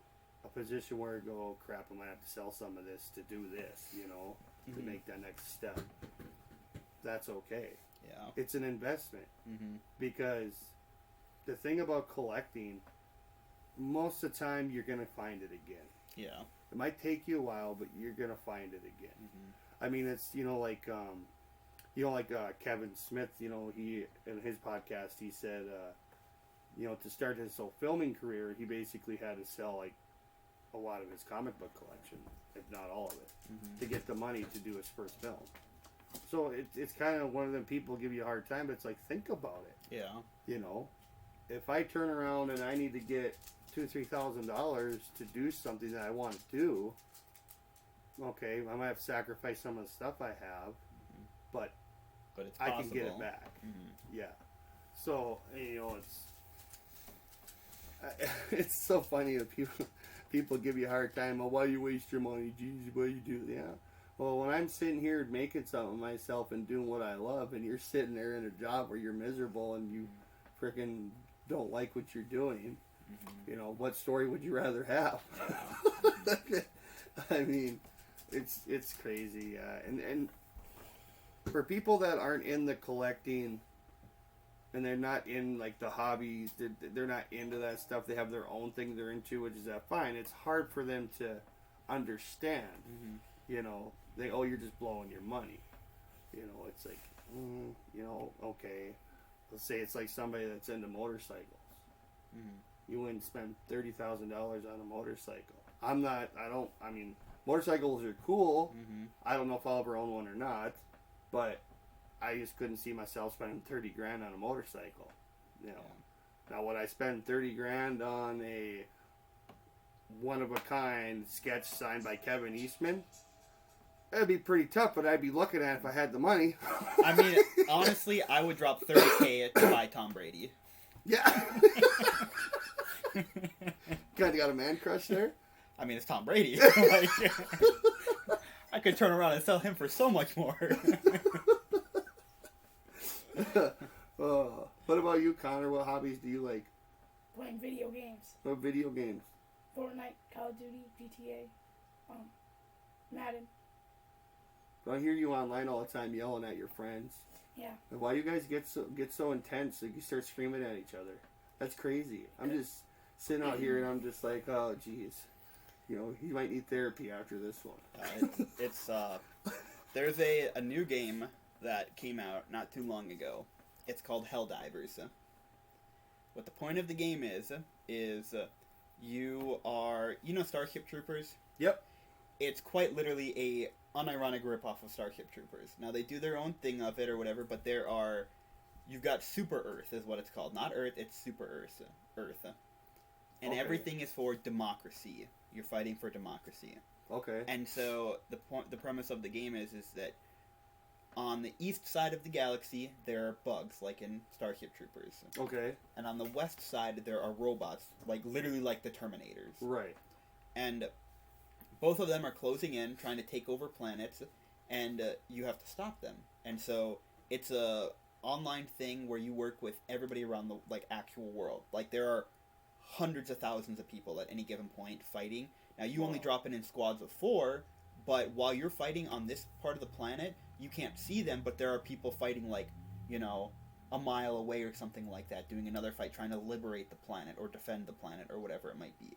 a position where I go, oh crap, I might have to sell some of this to do this, you know, to make that next step, that's okay. Yeah. It's an investment. Because the thing about collecting, most of the time you're going to find it again. Yeah. It might take you a while, but you're going to find it again. I mean, it's, you know, like, like Kevin Smith, he in his podcast he said, to start his whole filming career, he basically had to sell like a lot of his comic book collection, if not all of it, to get the money to do his first film. So it's kind of one of them people give you a hard time, but it's like, think about it. Yeah. If I turn around and I need to get $2,000-$3,000 to do something that I want to do, okay, I might have to sacrifice some of the stuff I have, but it's I possible. can get it back. Yeah. So, it's so funny that people give you a hard time. Oh, why you waste your money? Geez, what you do? Yeah. Well, when I'm sitting here making something myself and doing what I love, and you're sitting there in a job where you're miserable and you freaking don't like what you're doing, what story would you rather have? I mean, it's crazy. And for people that aren't in the collecting and they're not in like the hobbies, they're not into that stuff. They have their own thing they're into, which is fine. It's hard for them to understand. You're just blowing your money. It's like, okay. Let's say it's like somebody that's into motorcycles. You wouldn't spend $30,000 on a motorcycle. Motorcycles are cool. I don't know if I'll ever own one or not, but I just couldn't see myself spending $30,000 on a motorcycle. Now would I spend $30,000 on a one-of-a-kind sketch signed by Kevin Eastman? That'd be pretty tough, but I'd be looking at it if I had the money. I mean, honestly, I would drop $30,000 to buy Tom Brady. Yeah. Kind of got a man crush there. I mean, it's Tom Brady. I could turn around and sell him for so much more. What about you, Connor? What hobbies do you like? Playing video games. What video games? Fortnite, Call of Duty, GTA, Madden. I hear you online all the time yelling at your friends. Yeah. Why do you guys get so intense that you start screaming at each other? That's crazy. I'm just sitting out here and I'm just like, oh, geez. You might need therapy after this one. There's a new game that came out not too long ago. It's called Helldivers. What the point of the game is you are, Starship Troopers? Yep. It's quite literally a unironic ripoff of Starship Troopers. Now, they do their own thing of it or whatever, but you've got Super Earth is what it's called. Not Earth, it's Super Earth. And everything is for democracy. You're fighting for democracy. Okay. And so the premise of the game is that on the east side of the galaxy, there are bugs, like in Starship Troopers. Okay. And on the west side, there are robots, literally like the Terminators. Right. And both of them are closing in, trying to take over planets, and you have to stop them. And so it's a online thing where you work with everybody around the actual world. There are hundreds of thousands of people at any given point fighting. Now you only drop in squads of 4, but while you're fighting on this part of the planet, you can't see them, but there are people fighting a mile away or something like that, doing another fight, trying to liberate the planet or defend the planet or whatever it might be.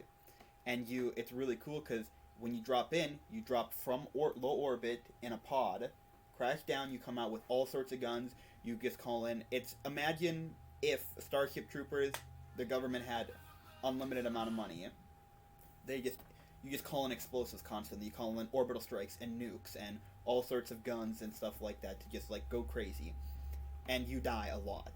And it's really cool because when you drop in, you drop from low orbit in a pod, crash down, you come out with all sorts of guns, you just call in. Imagine if Starship Troopers, the government had unlimited amount of money. You just call in explosives constantly. You call in orbital strikes and nukes and all sorts of guns and stuff like that to just go crazy. And you die a lot.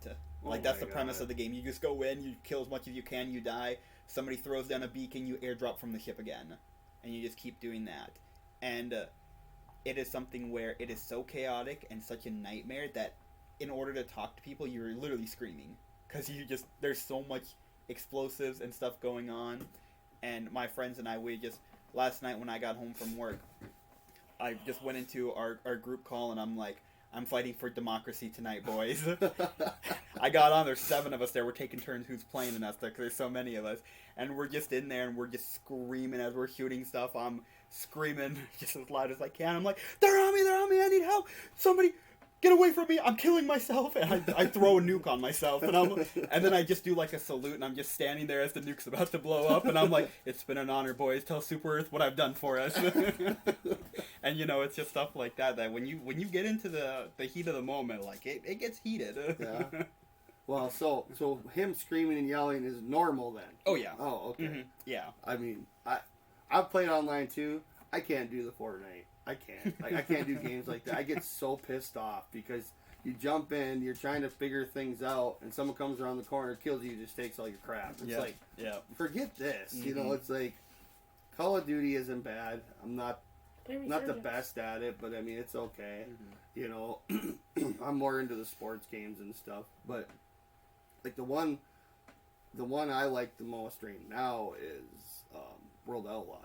That's the premise of the game. You just go in, you kill as much as you can, you die. Somebody throws down a beacon, you airdrop from the ship again. And you just keep doing that. And it is something where it is so chaotic and such a nightmare that in order to talk to people, you're literally screaming. Because there's so much explosives and stuff going on. And my friends and I, last night when I got home from work, I just went into our group call and I'm like, I'm fighting for democracy tonight, boys. I got on, there's 7 of us there, we're taking turns who's playing in us, because there's so many of us. And we're just in there and we're just screaming as we're shooting stuff. I'm screaming just as loud as I can. I'm like, they're on me, I need help. Somebody, get away from me, I'm killing myself. And I throw a nuke on myself. And then I just do a salute and I'm just standing there as the nuke's about to blow up. And I'm like, it's been an honor, boys. Tell Super Earth what I've done for us. And it's just stuff like that when you get into the heat of the moment, like it gets heated. Yeah. Well, so him screaming and yelling is normal then. Oh yeah. Oh, okay. Mm-hmm. Yeah. I mean, I've played online too. I can't do the Fortnite. I can't. Like, I can't do games like that. I get so pissed off because you jump in, you're trying to figure things out, and someone comes around the corner, kills you, just takes all your crap. It's like, forget this. Mm-hmm. It's like Call of Duty isn't bad. I'm not the best at it, but I mean it's okay. Mm-hmm. I'm more into the sports games and stuff, but like the one I like the most right now is World Outlaws.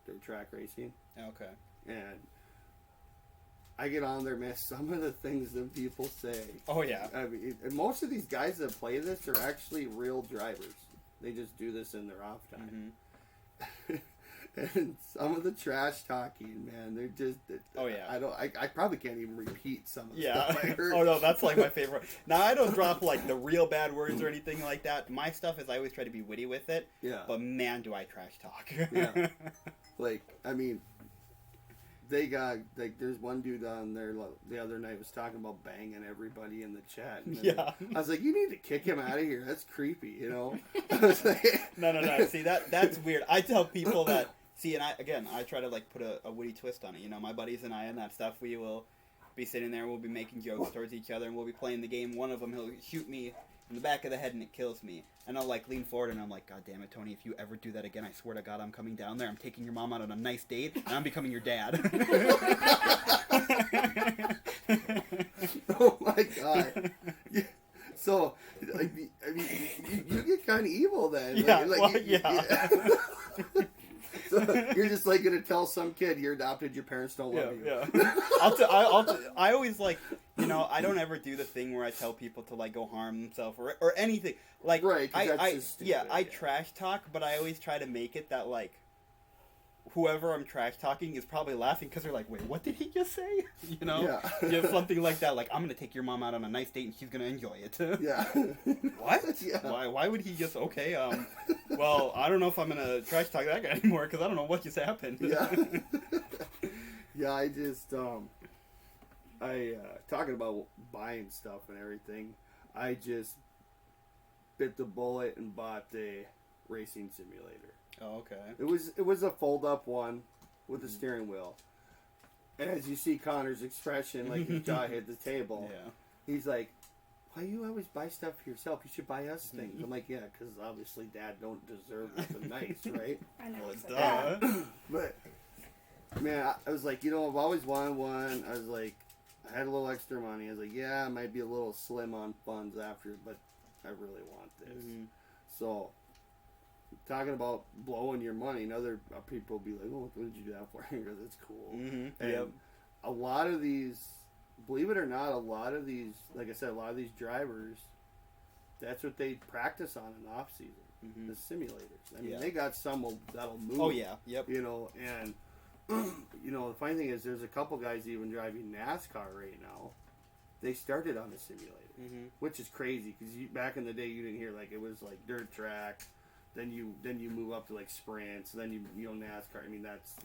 They're track racing. Okay. And I get on there, man, some of the things that people say. Oh, yeah. I mean, and most of these guys that play this are actually real drivers. They just do this in their off time. Mm-hmm. And some of the trash talking, man, they're just... Oh, yeah. I probably can't even repeat some of the yeah. stuff I heard. Oh, no, that's like my favorite. Now, I don't drop like the real bad words or anything like that. My stuff is I always try to be witty with it. Yeah. But man, do I trash talk. Yeah. Like, I mean... They got, like, there's one dude on there the other night was talking about banging everybody in the chat. And yeah. I was like, you need to kick him out of here. That's creepy, I was like... No. See, that's weird. I tell people that, and I try to, like, put a witty twist on it. My buddies and I and that stuff, we will be sitting there, we'll be making jokes towards each other, and we'll be playing the game. One of them, he'll shoot me in the back of the head, and it kills me. And I'll, like, lean forward, and I'm like, God damn it, Tony, if you ever do that again, I swear to God, I'm coming down there, I'm taking your mom out on a nice date, and I'm becoming your dad. Oh, my God. Yeah. So, like, I mean, you get kind of evil then. Yeah, yeah. So you're just, like, going to tell some kid you're adopted, your parents don't love you. Yeah. I always, like... I don't ever do the thing where I tell people to, like, go harm themselves or anything. Like, right, that's just stupid, I trash talk, but I always try to make it that, like, whoever I'm trash talking is probably laughing because they're like, wait, what did he just say? Yeah. Just something like that. Like, I'm going to take your mom out on a nice date and she's going to enjoy it. Yeah. What? Yeah. Why would he just, okay, well, I don't know if I'm going to trash talk that guy anymore because I don't know what just happened. Yeah. Yeah, I just, talking about buying stuff and everything, I just bit the bullet and bought a racing simulator. Oh, okay. It was a fold-up one with a steering wheel. And as you see Connor's expression, like his jaw hit the table, he's like, why do you always buy stuff for yourself? You should buy us things. I'm like, yeah, because obviously Dad don't deserve nothing nice, right? I know. Well, duh. But, man, I was like, I've always wanted one. I was like, I had a little extra money. I was like, yeah, I might be a little slim on funds after, but I really want this. Mm-hmm. So, talking about blowing your money, and other people will be like, oh, what did you do that for? Because it's cool. Mm-hmm. And a lot of these, believe it or not, like I said, a lot of these drivers, that's what they practice on in the off season. Mm-hmm. The simulators. I mean, they got some that'll move. Oh, yeah. Yep. And... the funny thing is there's a couple guys even driving NASCAR right now. They started on the simulator, which is crazy because back in the day you didn't hear, like, it was like dirt track, then you move up to like sprints, then you NASCAR. I mean, that's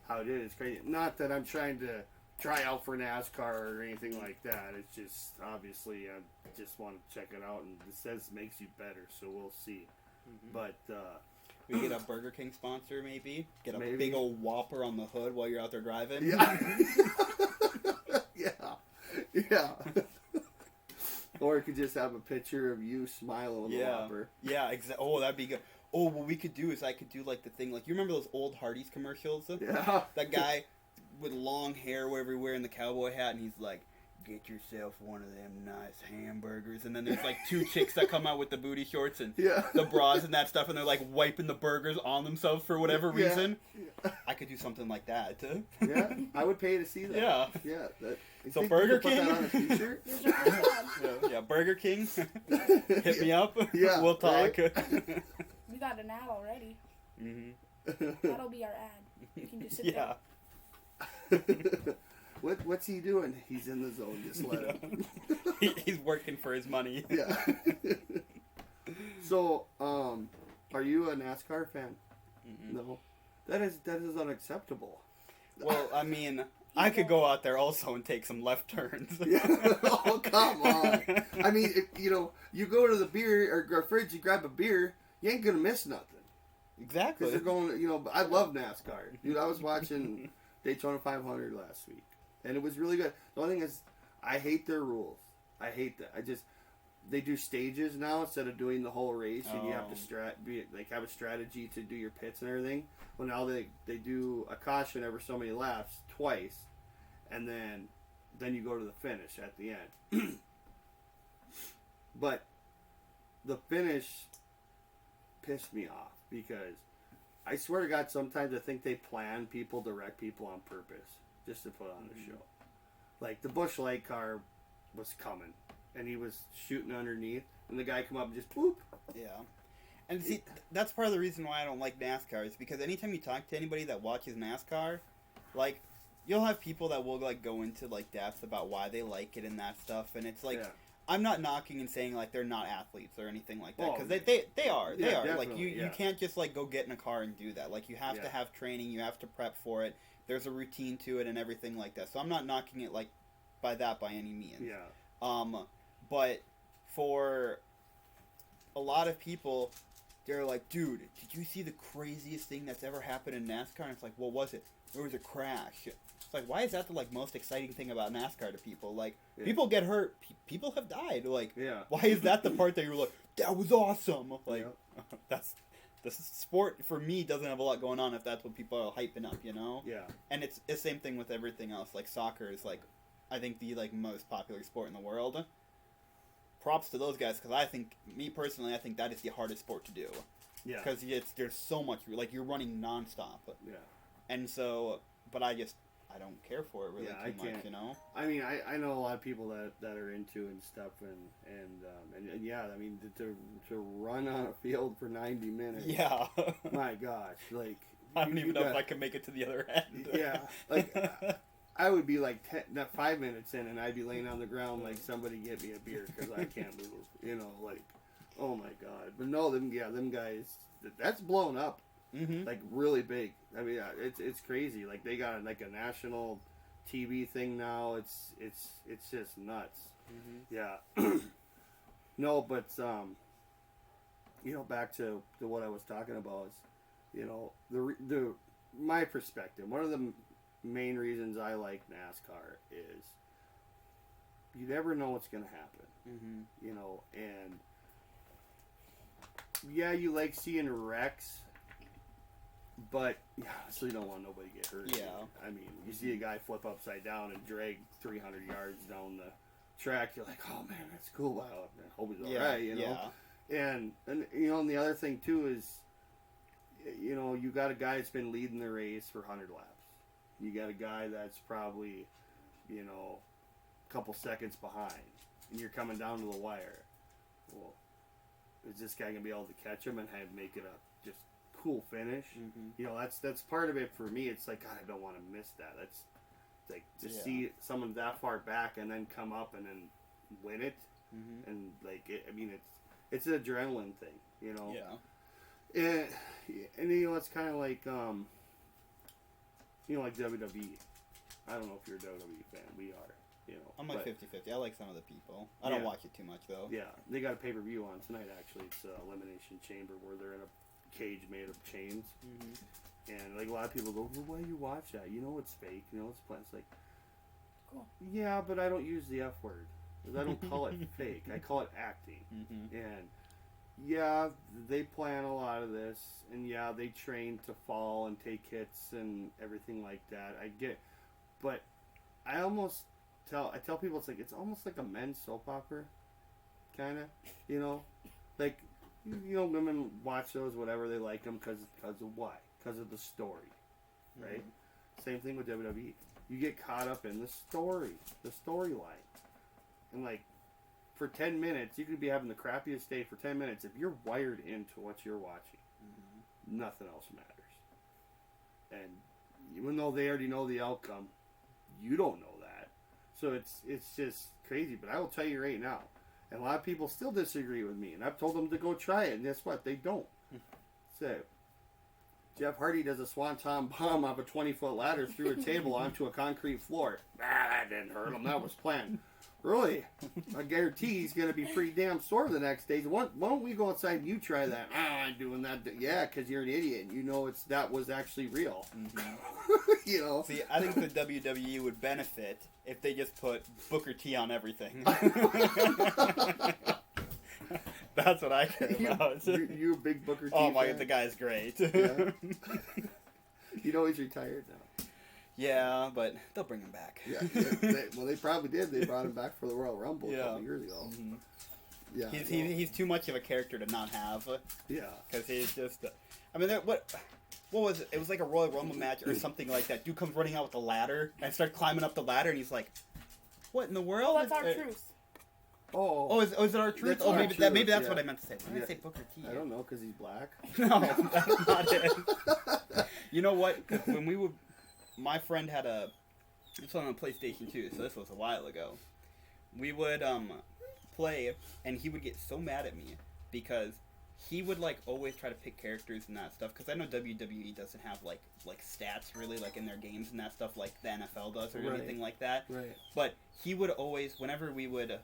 how it is. It's crazy. Not that I'm trying to try out for NASCAR or anything like that. It's just obviously I just want to check it out, and it says it makes you better, so we'll see. But we get a Burger King sponsor, maybe. Get a big old Whopper on the hood while you're out there driving. Yeah. Yeah. Or it could just have a picture of you smiling with a Whopper. Yeah, exactly. Oh, that'd be good. Oh, what we could do is I could do, like, the thing, like, you remember those old Hardee's commercials? Yeah. That guy with long hair everywhere in the cowboy hat, and he's like, get yourself one of them nice hamburgers. And then there's, like, two chicks that come out with the booty shorts and the bras and that stuff, and they're, like, wiping the burgers on themselves for whatever reason. Yeah. I could do something like that. Yeah, I would pay to see that. Yeah. Yeah. So Burger King? Put that on a t-shirt? Yeah, Burger King. Hit me up. Yeah, we'll talk. We got an ad already. Mm-hmm. That'll be our ad. You can just sit there. What's he doing? He's in the zone. Just let him. He's working for his money. Yeah. So, are you a NASCAR fan? Mm-hmm. No. That is unacceptable. Well, I mean, I could go out there also and take some left turns. Oh, come on. I mean, if, you go to the beer or fridge, you grab a beer, you ain't going to miss nothing. Exactly. Because they're going, I love NASCAR. Dude, I was watching Daytona 500 last week, and it was really good. The only thing is, I hate their rules. I hate that. They do stages now instead of doing the whole race, and you have to have a strategy to do your pits and everything. Well, now they do a caution every so many laps twice, and then you go to the finish at the end. But the finish pissed me off because I swear to God, sometimes I think they direct people on purpose just to put on the show. Like the Busch Light car was coming, and he was shooting underneath, and the guy come up and just boop. Yeah. And see, that's part of the reason why I don't like NASCAR is because anytime you talk to anybody that watches NASCAR, like, you'll have people that will, like, go into, like, depth about why they like it and that stuff, and it's like, I'm not knocking and saying, like, they're not athletes or anything like that, because they are. Like, you can't just, like, go get in a car and do that. Like, you have to have training, you have to prep for it, there's a routine to it and everything like that. So I'm not knocking it, like, by any means. Yeah. But for a lot of people, they're like, dude, did you see the craziest thing that's ever happened in NASCAR? And it's like, what was it? There was a crash. It's like, why is that the, like, most exciting thing about NASCAR to people? Like, people get hurt. People have died. Like, why is that the part that you're like, that was awesome? Like, this sport, for me, doesn't have a lot going on if that's what people are hyping up, you know? Yeah. And it's the same thing with everything else. Like, soccer is, like, I think the, like, most popular sport in the world. Props to those guys, because I think that is the hardest sport to do. Yeah. Because there's so much, like, you're running nonstop. Yeah. And so, but I don't care for it really too much, you know? I mean, I know a lot of people that are into and stuff, and yeah, I mean, to run on a field for 90 minutes. Yeah. My gosh, like. I don't even know if I can make it to the other end. Yeah. Like, I would be like 5 minutes in, and I'd be laying on the ground like, somebody get me a beer because I can't move. You know, like, oh my God. But no, them guys, that's blown up. Mm-hmm. Like, really big. I mean, it's crazy. Like, they got like a national TV thing now. It's just nuts. Mm-hmm. Yeah. No, but back to what I was talking about is, the my perspective. One of the main reasons I like NASCAR is you never know what's going to happen. Mm-hmm. And yeah, you like seeing wrecks. But you honestly don't want nobody to get hurt. Yeah. I mean, you see a guy flip upside down and drag 300 yards down the track. You're like, oh man, that's cool. I hope he's all right, Yeah. And and the other thing too is, you got a guy that's been leading the race for 100 laps. You got a guy that's probably, a couple seconds behind, and you're coming down to the wire. Well, is this guy gonna be able to catch him and make it a just cool finish? Mm-hmm. That's part of it for me. It's like, God, I don't want to miss that. That's like to see someone that far back and then come up and then win it. Mm-hmm. And like it's an adrenaline thing, Yeah. And it's kind of like like WWE. I don't know if you're a WWE fan. We are. I'm like 50-50. I like some of the people. I don't watch it too much though. Yeah, they got a pay-per-view on tonight. Actually, it's Elimination Chamber where they're in a cage made of chains. Mm-hmm. And like a lot of people go, well, why do you watch that? It's fake. It's planned. It's like, cool. Yeah, but I don't use the F word. I don't call it fake. I call it acting. Mm-hmm. And yeah, they plan a lot of this, and yeah, they train to fall and take hits and everything like that. I get, but I tell people it's almost like a men's soap opera, kind of, like. Women watch those, whatever, they like them because of why? Because of the story, right? Mm-hmm. Same thing with WWE. You get caught up in the story, the storyline. And, like, for 10 minutes, you could be having the crappiest day for 10 minutes. If you're wired into what you're watching, nothing else matters. And even though they already know the outcome, you don't know that. So it's just crazy. But I will tell you right now, and a lot of people still disagree with me. And I've told them to go try it. And guess what? They don't. So, Jeff Hardy does a swanton bomb off a 20-foot ladder through a table onto a concrete floor. That didn't hurt him. That was planned. Really? I guarantee he's going to be pretty damn sore the next day. Why don't we go outside and you try that? Oh, I'm doing that. Yeah, because you're an idiot. You know that was actually real. Mm-hmm. You know? See, I think the WWE would benefit if they just put Booker T on everything. That's what I care about. You a big Booker T Oh my fan? god, the guy's great. Yeah. You know he's retired now. Yeah, but they'll bring him back. Yeah. They probably did. They brought him back for the Royal Rumble a couple years ago. Mm-hmm. Yeah. He's too much of a character to not have. Yeah. Because he's just... I mean, what was it? It was like a Royal Rumble match or something like that. Dude comes running out with the ladder and starts climbing up the ladder, and he's like, "What in the world?" Oh, that's our truth. Oh, is it our truth? That's Oh, our maybe truth, maybe that's yeah. what I meant to say. Why did Yeah. I say Booker T? I don't know, because he's black. No, that's not it. You know what? 'Cause when we would, my friend had this was on PlayStation 2, so this was a while ago. We would play, and he would get so mad at me because he would like always try to pick characters and that stuff. Because I know WWE doesn't have like stats really like in their games and that stuff like the NFL does or Right. anything like that. Right. But he would always, whenever we would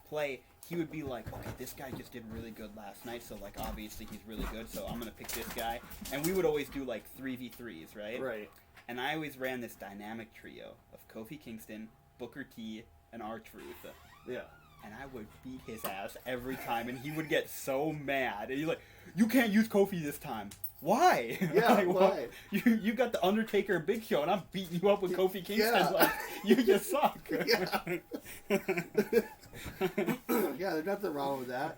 play, he would be like, okay, this guy just did really good last night, so like obviously he's really good, so I'm gonna pick this guy. And we would always do like 3v3s, right? Right. And I always ran this dynamic trio of Kofi Kingston, Booker T, and R-Truth. Yeah. And I would beat his ass every time, and he would get so mad. And he's like, "You can't use Kofi this time. Why? Yeah, like, why? You got the Undertaker and Big Show, and I'm beating you up with Kofi Kingston. Yeah. Like, you just suck." Yeah. Yeah, there's nothing wrong with that.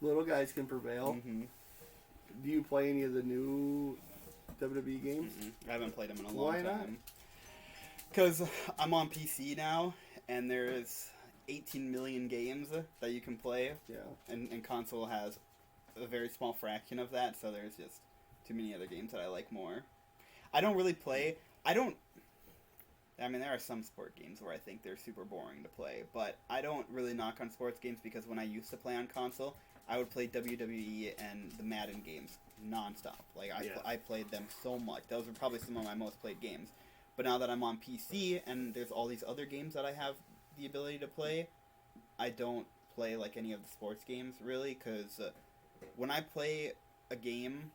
Little guys can prevail. Mm-hmm. Do you play any of the new WWE games? I haven't played them in a long Why not? time. Because I'm on PC now, and there's 18 million games that you can play, Yeah. and console has a very small fraction of that, so there's just too many other games that I like more. I don't really play... I mean, there are some sport games where I think they're super boring to play, but I don't really knock on sports games because when I used to play on console, I would play WWE and the Madden games nonstop. Like, I played them so much. Those were probably some of my most played games. But now that I'm on PC and there's all these other games that I have the ability to play, I don't play like any of the sports games really, because when I play a game,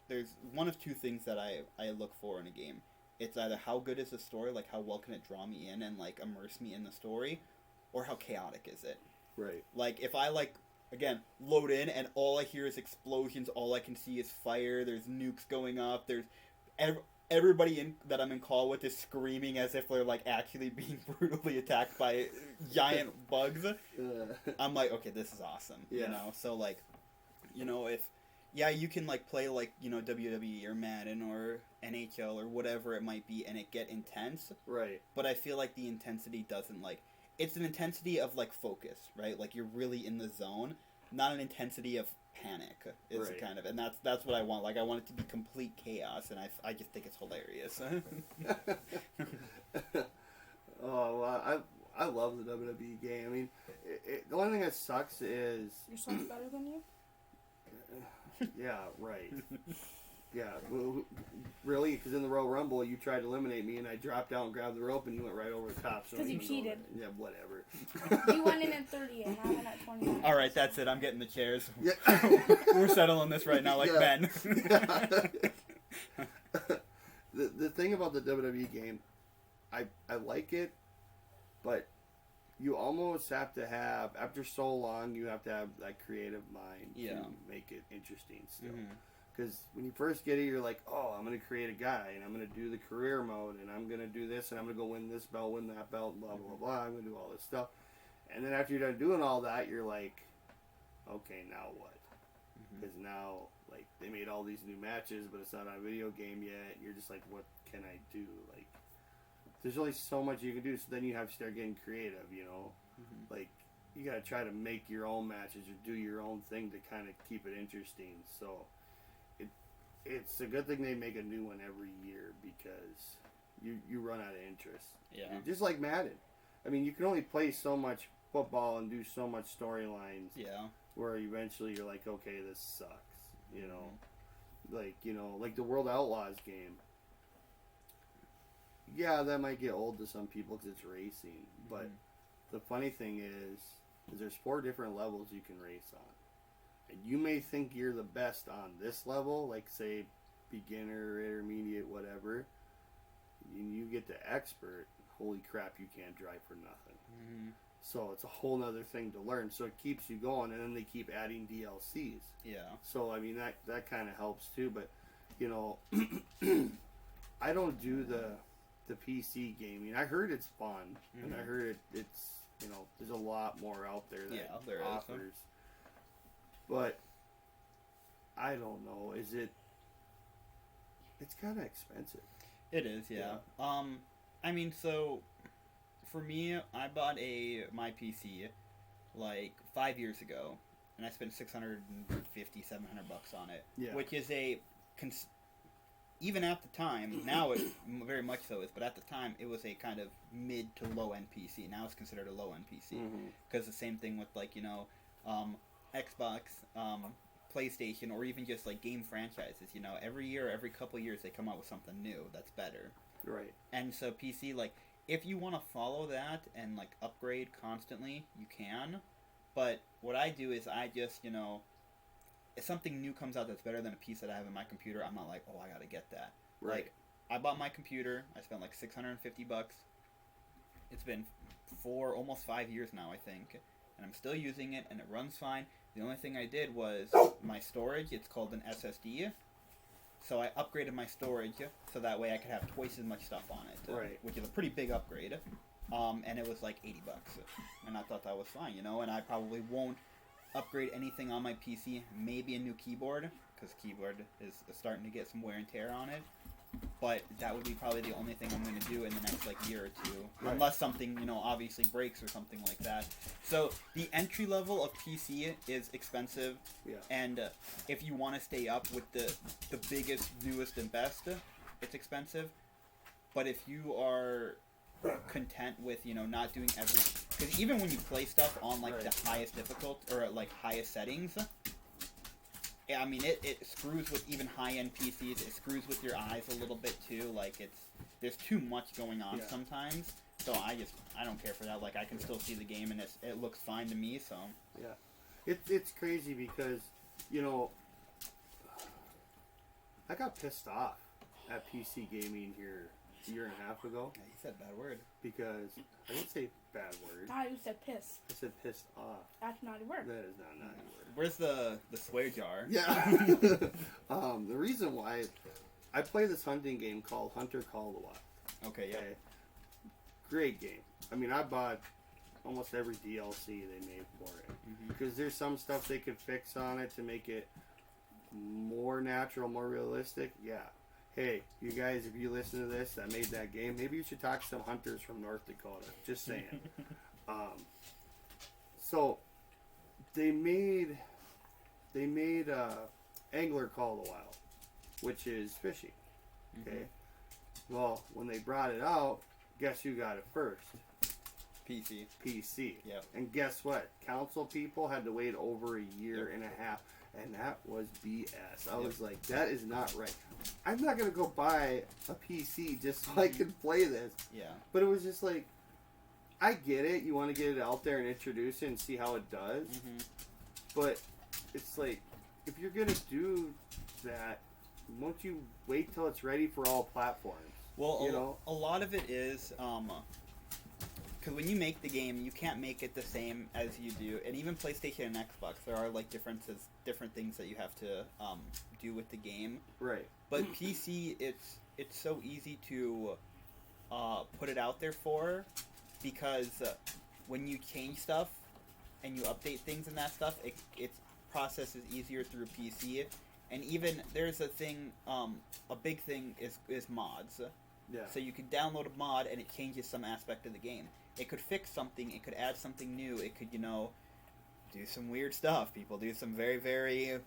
there's one of two things that I look for in a game. It's either how good is the story, like how well can it draw me in and like immerse me in the story, or how chaotic is it. Right. Like if I again load in and all I hear is explosions, all I can see is fire, there's nukes going up, there's everybody that I'm in call with is screaming as if they're like actually being brutally attacked by giant bugs. I'm like, okay, this is awesome. Yeah. You know, so like, you know, if you can like play like, you know, WWE or Madden or NHL or whatever it might be, and it get intense. Right. But I feel like the intensity doesn't like. It's an intensity of like focus, right? Like you're really in the zone, not an intensity of panic. Is Right. kind of, and that's what I want. Like I want it to be complete chaos, and I just think it's hilarious. Oh, well, I love the WWE game. I mean, the only thing that sucks is... Your son's better than you? Yeah, right. Yeah, well, really? Because in the Royal Rumble, you tried to eliminate me, and I dropped down and grabbed the rope, and you went right over the top. So 'Cause you even though cheated. Yeah, whatever. You went in at 30 and I went at 29. All right, that's it. I'm getting the chairs. Yeah. We're settling this right now, like Yeah. men. The thing about the WWE game, I like it, but you almost have to have, after so long, you have to have that creative mind Yeah. to make it interesting still. Mhm. Because when you first get it, you're like, oh, I'm going to create a guy, and I'm going to do the career mode, and I'm going to do this, and I'm going to go win this belt, win that belt, blah, blah, blah. I'm going to do all this stuff. And then after you're done doing all that, you're like, okay, now what? Because now, like, they made all these new matches, but it's not on a video game yet. You're just like, what can I do? Like, there's only so much you can do, so then you have to start getting creative, you know? Like, you got to try to make your own matches or do your own thing to kind of keep it interesting. So, it's a good thing they make a new one every year because you run out of interest. Yeah. Just like Madden. I mean, you can only play so much football and do so much storylines Yeah. where eventually you're like, okay, this sucks, you know. like, you know, like the World Outlaws game. Yeah, that might get old to some people because it's racing. But the funny thing is there's 4 different levels you can race on. And you may think you're the best on this level, like, say, beginner, intermediate, whatever. And you get to expert, holy crap, you can't drive for nothing. Mm-hmm. So it's a whole nother thing to learn. So it keeps you going, and then they keep adding DLCs. Yeah. So, I mean, that kind of helps, too. But, you know, I don't do the PC gaming. I heard it's fun, and I heard it's, you know, there's a lot more out there that there offers. is. But I don't know. It's kind of expensive. It is, yeah. I mean, so for me, I bought my PC like 5 years ago, and I spent $650, $700 on it, which is even at the time, now it very much so is, but at the time it was a kind of mid to low end PC. Now it's considered a low end PC because the same thing with, like, you know, Xbox, PlayStation, or even just like game franchises. You know, every year, every couple years, they come out with something new that's better. Right. And so PC, like, if you want to follow that and like upgrade constantly, you can. But what I do is I just, you know, if something new comes out that's better than a piece that I have in my computer, I'm not like, oh, I gotta get that. Right. Like, I bought my computer. I spent like $650. It's been almost 5 years now, I think, and I'm still using it, and it runs fine. The only thing I did was my storage. It's called an SSD. So I upgraded my storage so that way I could have twice as much stuff on it, right. Which is a pretty big upgrade. And it was like $80, and I thought that was fine, you know. And I probably won't upgrade anything on my PC. Maybe a new keyboard, because keyboard is starting to get some wear and tear on it. But that would be probably the only thing I'm going to do in the next like year or two, unless something, you know, obviously breaks or something like that. So the entry level of PC is expensive, and if you want to stay up with the biggest, newest, and best, it's expensive. But if you are content with, you know, not doing because even when you play stuff on like the highest difficult or like highest settings, I mean, it screws with even high-end PCs. It screws with your eyes a little bit, too. Like, there's too much going on sometimes. So I don't care for that. Like, I can still see the game, and it looks fine to me, so. Yeah. It's crazy because, you know, I got pissed off at PC gaming here a year and a half ago. Yeah, you said a bad word. Because, I didn't say bad word. Ah, you said piss. I said pissed off. That's not a word. That is not a word. Where's the swear jar? Yeah. The reason why I play this hunting game called Hunter Call the Wild. Okay, yeah. Okay? Great game. I mean, I bought almost every DLC they made for it. Because there's some stuff they could fix on it to make it more natural, more realistic. Yeah. Hey, you guys, if you listen to this that made that game, maybe you should talk to some hunters from North Dakota. Just saying. So they made Angler Call the Wild, which is fishing. Okay. Well, when they brought it out, guess who got it first? PC. Yep. And guess what? Council people had to wait over a year and a half, and that was BS. I was like, that is not right. I'm not gonna go buy a PC just so I can play this. Yeah. But it was just like, I get it. You want to get it out there and introduce it and see how it does. But it's like, if you're gonna do that, won't you wait till it's ready for all platforms? Well, you know, a lot of it is because when you make the game, you can't make it the same as you do, and even PlayStation and Xbox, there are like different things that you have to do with the game. Right. But PC, it's so easy to put it out there for, because when you change stuff and you update things and that stuff, its process is easier through PC. And even there's a thing, a big thing is mods. Yeah. So you could download a mod and it changes some aspect of the game. It could fix something. It could add something new. It could, you know, do some weird stuff. People do some very, very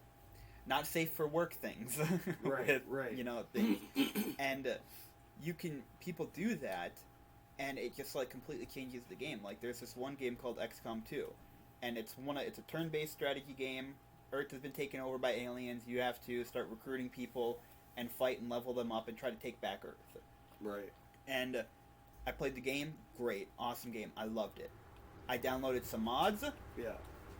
not safe for work things. Right. Right. You know, things. And people do that, and it just like completely changes the game. Like there's this one game called XCOM 2, and it's a turn-based strategy game. Earth has been taken over by aliens. You have to start recruiting people and fight and level them up and try to take back Earth. Right. And I played the game. Great. Awesome game. I loved it. I downloaded some mods. Yeah.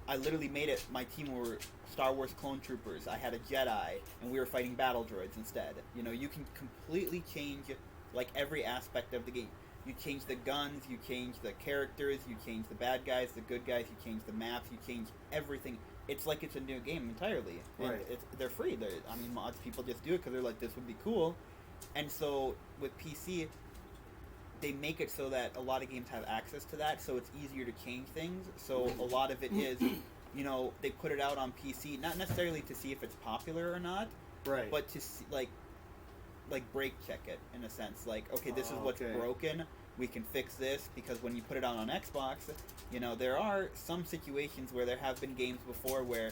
I literally made it. My team were Star Wars clone troopers. I had a Jedi, and we were fighting battle droids instead. You know, you can completely change, like, every aspect of the game. You change the guns, you change the characters, you change the bad guys, the good guys, you change the maps, you change everything. It's like it's a new game entirely. And Right. they're free. Mods, people just do it because they're like, this would be cool. And so, with PC, they make it so that a lot of games have access to that, so it's easier to change things. So a lot of it is, you know, they put it out on PC, not necessarily to see if it's popular or not, Right. but to see, like break check it in a sense. Like, okay, this is what's okay. broken. We can fix this, because when you put it out on Xbox, you know, there are some situations where there have been games before where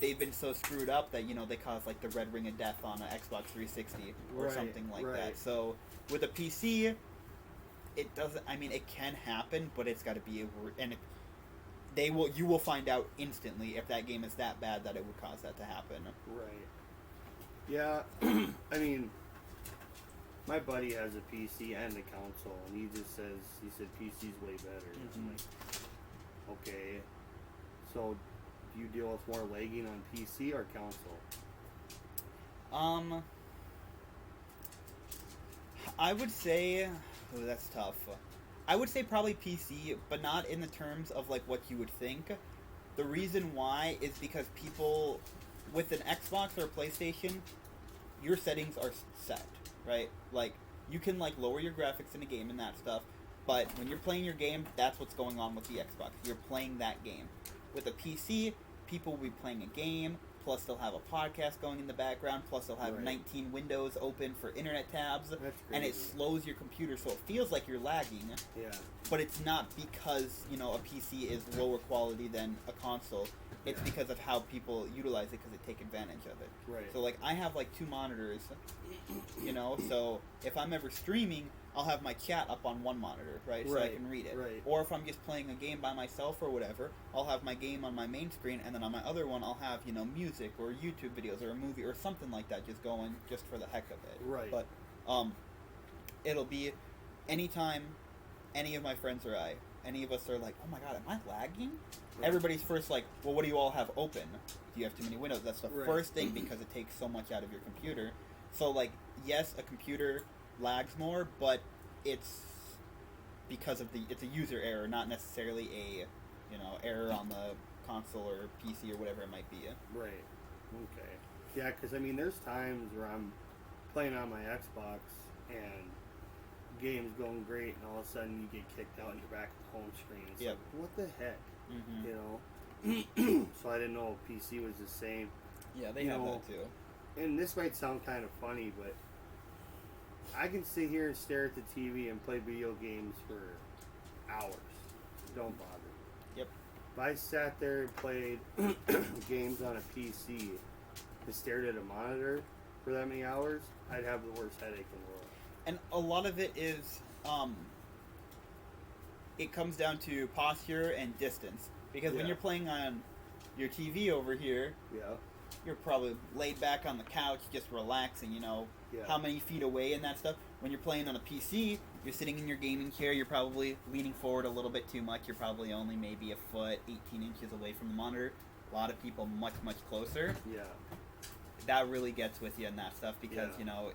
they've been so screwed up that, you know, they cause like the red ring of death on an Xbox 360 or Right, something like right. that. So with a PC, it doesn't. I mean, it can happen, but it's got to be you will find out instantly if that game is that bad that it would cause that to happen. Right. Yeah. I mean, my buddy has a PC and a console, and he said PC's way better. And I'm like, okay. So, do you deal with more lagging on PC or console? I would say, that's tough. I would say probably PC, but not in the terms of like what you would think. The reason why is because people with an Xbox or a PlayStation, your settings are set, right? Like, you can like lower your graphics in a game and that stuff, but when you're playing your game, that's what's going on with the Xbox. You're playing that game. With a PC, people will be playing a game, plus they'll have a podcast going in the background, plus they'll have Right. 19 windows open for internet tabs, That's and it crazy. slows your computer, so it feels like you're lagging, Yeah. but it's not because, you know, a PC is lower quality than a console. It's Yeah. because of how people utilize it, because they take advantage of it. Right. So, like, I have, like, 2 monitors, you know, so if I'm ever streaming, I'll have my chat up on one monitor, right, so I Right, can read it. right. Or if I'm just playing a game by myself or whatever, I'll have my game on my main screen, and then on my other one, I'll have, you know, music or YouTube videos or a movie or something like that just going just for the heck of it. Right. But, it'll be anytime any of my friends or any of us are like, oh my god, am I lagging? Right. Everybody's first like, well, what do you all have open? Do you have too many windows? That's the Right. first thing, because it takes so much out of your computer. So, like, yes, a computer lags more, but it's because of it's a user error, not necessarily a, you know, error on the console or PC or whatever it might be. Right. Okay. Yeah, because I mean, there's times where I'm playing on my Xbox and game's going great, and all of a sudden you get kicked out and you're back at the home screen. It's Yep. like, what the heck? Mm-hmm. You know? So I didn't know if PC was the same. Yeah, they You have know, that too. And this might sound kind of funny, but I can sit here and stare at the TV and play video games for hours. Don't bother. Yep. If I sat there and played games on a PC and stared at a monitor for that many hours, I'd have the worst headache in the world. And a lot of it is, it comes down to posture and distance. Because when Yeah. you're playing on your TV over here, Yeah. you're probably laid back on the couch, just relaxing, you know, Yeah. how many feet away and that stuff. When you're playing on a PC, you're sitting in your gaming chair, you're probably leaning forward a little bit too much, you're probably only maybe a foot, 18 inches away from the monitor. A lot of people much, much closer. Yeah. That really gets with you and that stuff, because, Yeah. you know,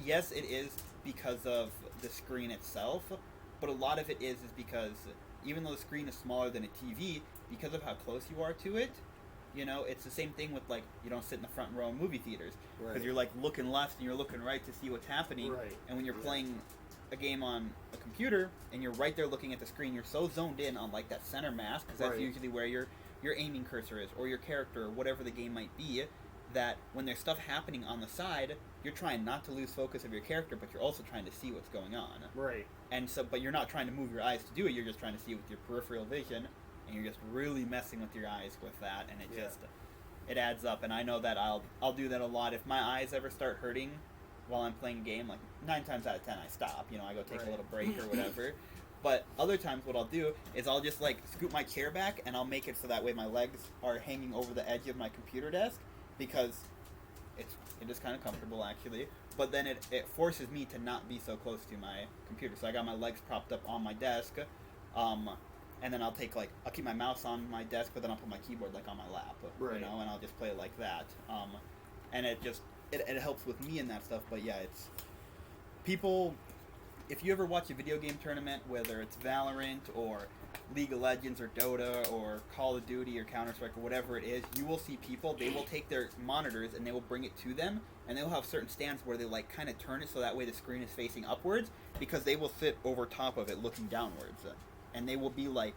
yes, it is because of the screen itself, but a lot of it is because even though the screen is smaller than a TV, because of how close you are to it, you know, it's the same thing with, like, you don't sit in the front row in movie theaters, because Right. you're, like, looking left and you're looking right to see what's happening, Right. and when you're Yeah. playing a game on a computer, and you're right there looking at the screen, you're so zoned in on, like, that center mask, because that's Right. usually where your aiming cursor is, or your character, or whatever the game might be, that when there's stuff happening on the side, you're trying not to lose focus of your character, but you're also trying to see what's going on. Right. And so, but you're not trying to move your eyes to do it, you're just trying to see with your peripheral vision, and you're just really messing with your eyes with that, and it Yeah. just, it adds up. And I know that I'll do that a lot. If my eyes ever start hurting while I'm playing a game, like 9 times out of 10 I stop, you know, I go take a Right. little break or whatever. But other times what I'll do is I'll just like scoot my chair back and I'll make it so that way my legs are hanging over the edge of my computer desk because it is kind of comfortable actually. But then it forces me to not be so close to my computer. So I got my legs propped up on my desk, and then I'll keep my mouse on my desk, but then I'll put my keyboard like on my lap, right. you know, and I'll just play it like that. And it helps with me and that stuff. But yeah, it's people. If you ever watch a video game tournament, whether it's Valorant or League of Legends or Dota or Call of Duty or Counter-Strike or whatever it is, you will see people, they will take their monitors and they will bring it to them, and they'll have certain stands where they like kind of turn it so that way the screen is facing upwards, because they will sit over top of it looking downwards. And they will be like,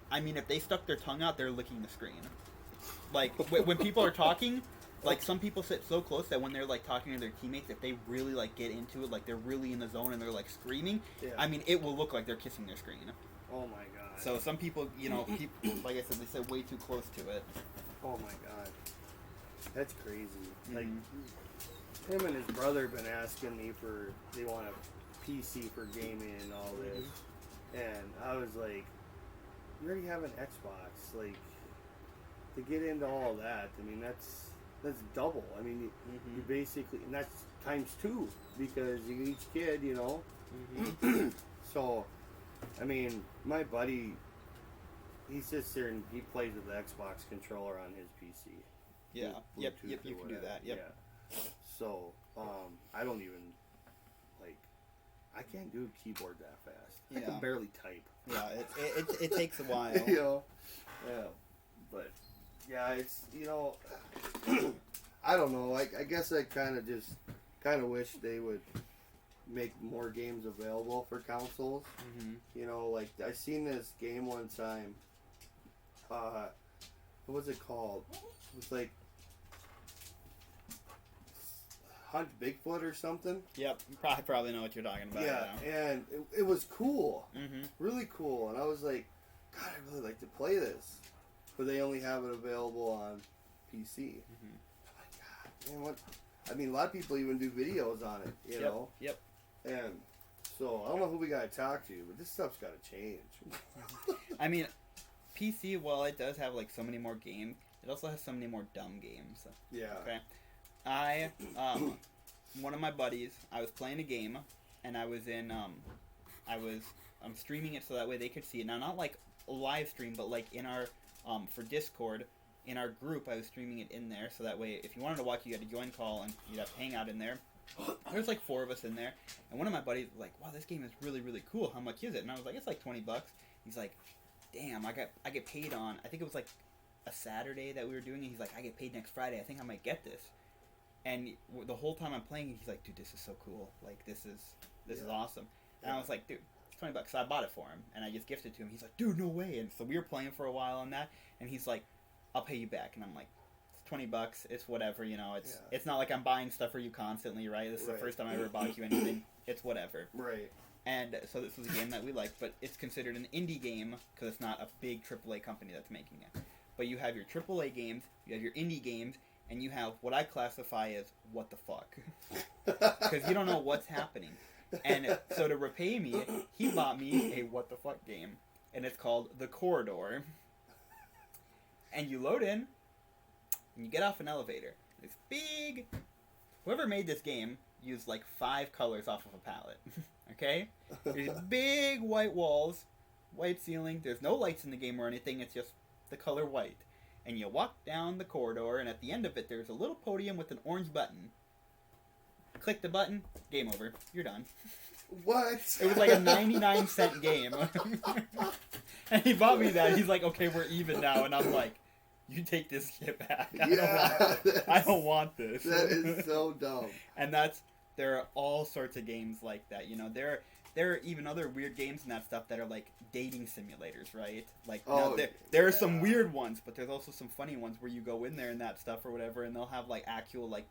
I mean, if they stuck their tongue out, they're licking the screen. Like, when people are talking, like, some people sit so close that when they're, like, talking to their teammates, if they really, like, get into it, like, they're really in the zone and they're, like, screaming, yeah. I mean, it will look like they're kissing their screen. Oh, my God. So some people, you know, like I said, they sit way too close to it. Oh, my God. That's crazy. Mm-hmm. Like, him and his brother have been asking me they want a PC for gaming and all this. Mm-hmm. And I was like, you already have an Xbox. Like, to get into all that, I mean, that's double. I mean, you basically, and that's times 2 because each kid, you know. Mm-hmm. So, I mean, my buddy, he sits there and he plays with the Xbox controller on his PC. Yeah. Yep. Bluetooth You or can do whatever. that. Yep. Yeah. So, I don't even, like, I can't do a keyboard that fast. I Yeah. can barely type. Yeah, it takes a while. You know? Yeah. But, yeah, it's, you know, I don't know. I guess I kind of wish they would make more games available for consoles. Mm-hmm. You know, like, I seen this game one time. What was it called? It was like Hunt Bigfoot or something. Yep, you probably know what you're talking about. Yeah, and it was cool. Mm-hmm. Really cool. And I was like, God, I'd really like to play this. But they only have it available on PC. Mm-hmm. I'm like, God, man, what? I mean, a lot of people even do videos on it, you know? Yep. And so, I don't know who we got to talk to, but this stuff's got to change. I mean, PC, while it does have, like, so many more games, it also has so many more dumb games. Yeah. Okay? One of my buddies, I was playing a game, and I was in, I'm streaming it so that way they could see it. Now, not like a live stream, but like in our, for Discord, in our group, I was streaming it in there, so that way, if you wanted to watch, you had to join call, and you'd have to hang out in there. There's like 4 of us in there, and one of my buddies was like, wow, this game is really, really cool. How much is it? And I was like, it's like $20. He's like, damn, I get paid on, I think it was like a Saturday that we were doing it. He's like, I get paid next Friday. I think I might get this. And the whole time I'm playing, he's like, dude, this is so cool. Like, this is awesome. And I was like, dude, it's $20. So I bought it for him, and I just gifted it to him. He's like, dude, no way. And so we were playing for a while on that, and he's like, I'll pay you back. And I'm like, it's $20. It's whatever, you know. It's not like I'm buying stuff for you constantly, right? This is the first time I ever bought you anything. It's whatever. Right. And so this was a game that we liked, but it's considered an indie game because it's not a big AAA company that's making it. But you have your AAA games, you have your indie games, and you have what I classify as what the fuck. Because you don't know what's happening. And so to repay me, he bought me a what the fuck game. And it's called The Corridor. And you load in, and you get off an elevator. It's big. Whoever made this game used like 5 colors off of a palette. Okay? There's big white walls, white ceiling. There's no lights in the game or anything. It's just the color white. And you walk down the corridor, and at the end of it, there's a little podium with an orange button. Click the button, game over. You're done. What? It was like a 99-cent game. And he bought me that. He's like, okay, we're even now. And I'm like, you take this shit back. I don't want this. That is so dumb. And there are all sorts of games like that. You know, there are even other weird games and that stuff that are like dating simulators, right? Like, there are some weird ones, but there's also some funny ones where you go in there and that stuff or whatever, and they'll have like actual like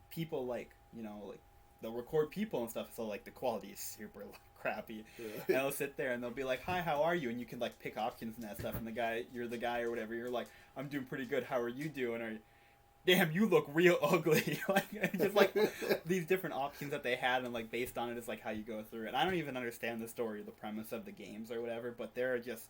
people, like, you know, like they'll record people and stuff, so like the quality is super crappy. Yeah. And they'll sit there and they'll be like, hi, how are you? And you can like pick options and that stuff, and you're the guy or whatever, you're like, I'm doing pretty good, how are you doing? damn, you look real ugly. Like, just like these different options that they had, and like based on it is like how you go through it. I don't even understand the story or the premise of the games or whatever, but there are just,